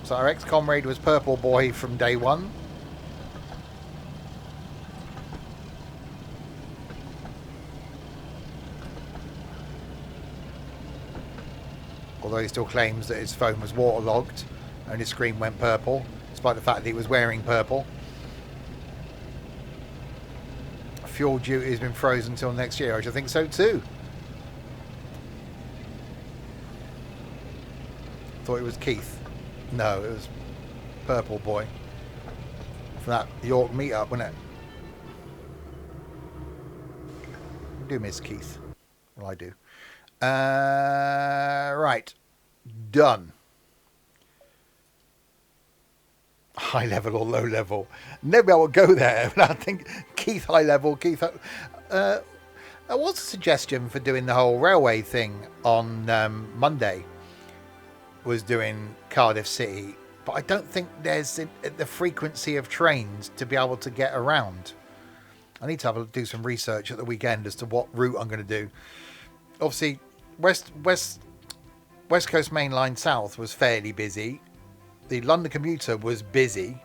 So our ex-comrade was Purple Boy from day one. Although he still claims that his phone was waterlogged and his screen went purple, despite the fact that he was wearing purple. Fuel duty has been frozen until next year. I should think so too. Thought it was Keith. No, it was purple boy for that York meetup, wouldn't it? You do miss Keith. Well, I do. Right. Done. High level or low level. Maybe I will go there. But I think Keith high level. Keith. There was a suggestion for doing the whole railway thing on Monday. Was doing Cardiff City, but I don't think there's the frequency of trains to be able to get around. I need to do some research at the weekend as to what route I'm going to do. Obviously, West Coast Main Line South was fairly busy. The London commuter was busy.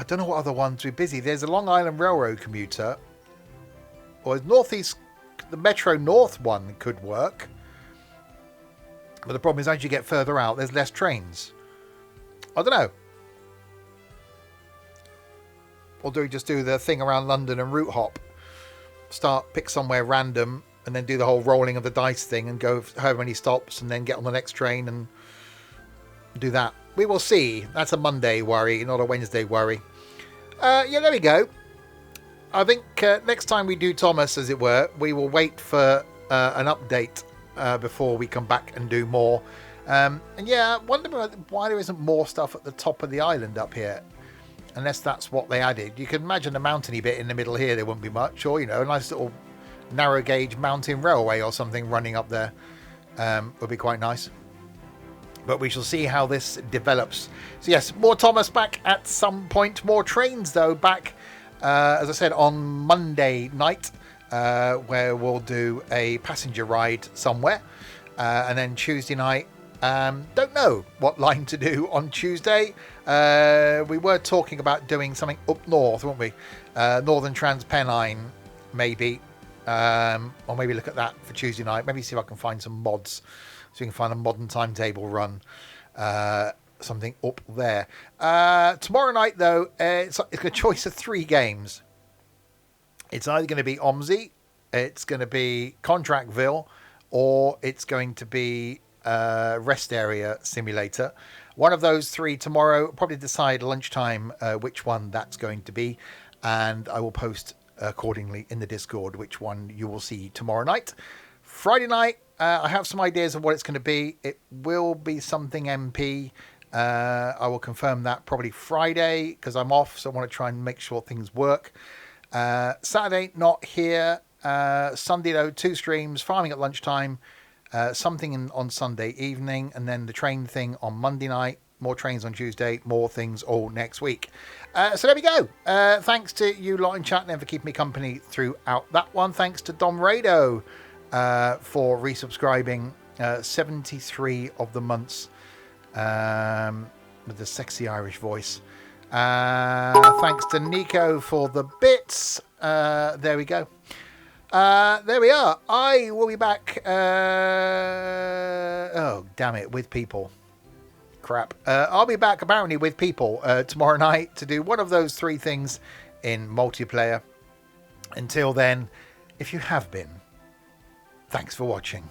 I don't know what other ones were busy. There's a Long Island Railroad commuter. Or Northeast, the Metro North one could work. But the problem is, as you get further out, there's less trains. I don't know. Or do we just do the thing around London and route hop? Pick somewhere random and then do the whole rolling of the dice thing and go however many stops and then get on the next train and do that. We will see. That's a Monday worry, not a Wednesday worry. Yeah, there we go. I think next time we do Thomas, as it were, we will wait for an update before we come back and do more. And yeah, I wonder why there isn't more stuff at the top of the island up here. Unless that's what they added. You can imagine a mountainy bit in the middle here, there wouldn't be much. Or, you know, a nice little narrow gauge mountain railway or something running up there would be quite nice. But we shall see how this develops. So yes, more Thomas back at some point. More trains though back, as I said, on Monday night, where we'll do a passenger ride somewhere. And then Tuesday night, don't know what line to do on Tuesday. We were talking about doing something up north, weren't we? Northern Transpennine, maybe. Or maybe look at that for Tuesday night. Maybe see if I can find some mods. So we can find a modern timetable run. Something up there. Tomorrow night, though, it's a choice of 3 games. It's either going to be OMSI, it's going to be Contractville, or it's going to be Rest Area Simulator. One of those 3 tomorrow. Probably decide lunchtime which one that's going to be. And I will post accordingly in the Discord which one you will see tomorrow night. Friday night, I have some ideas of what it's going to be. It will be something MP. I will confirm that probably Friday because I'm off, so I want to try and make sure things work. Saturday, not here. Sunday, though, 2 streams, farming at lunchtime, something on Sunday evening, and then the train thing on Monday night. More trains on Tuesday, more things all next week. So there we go. Thanks to you lot in chat then for keeping me company throughout that one. Thanks to Dom Rado for resubscribing 73 of the months with the sexy Irish voice. Thanks to Nico for the bits. There we go. There we are. I will be back. Oh, damn it, with people. Crap. I'll be back apparently with people tomorrow night to do one of those 3 things in multiplayer. Until then, if you have been, thanks for watching.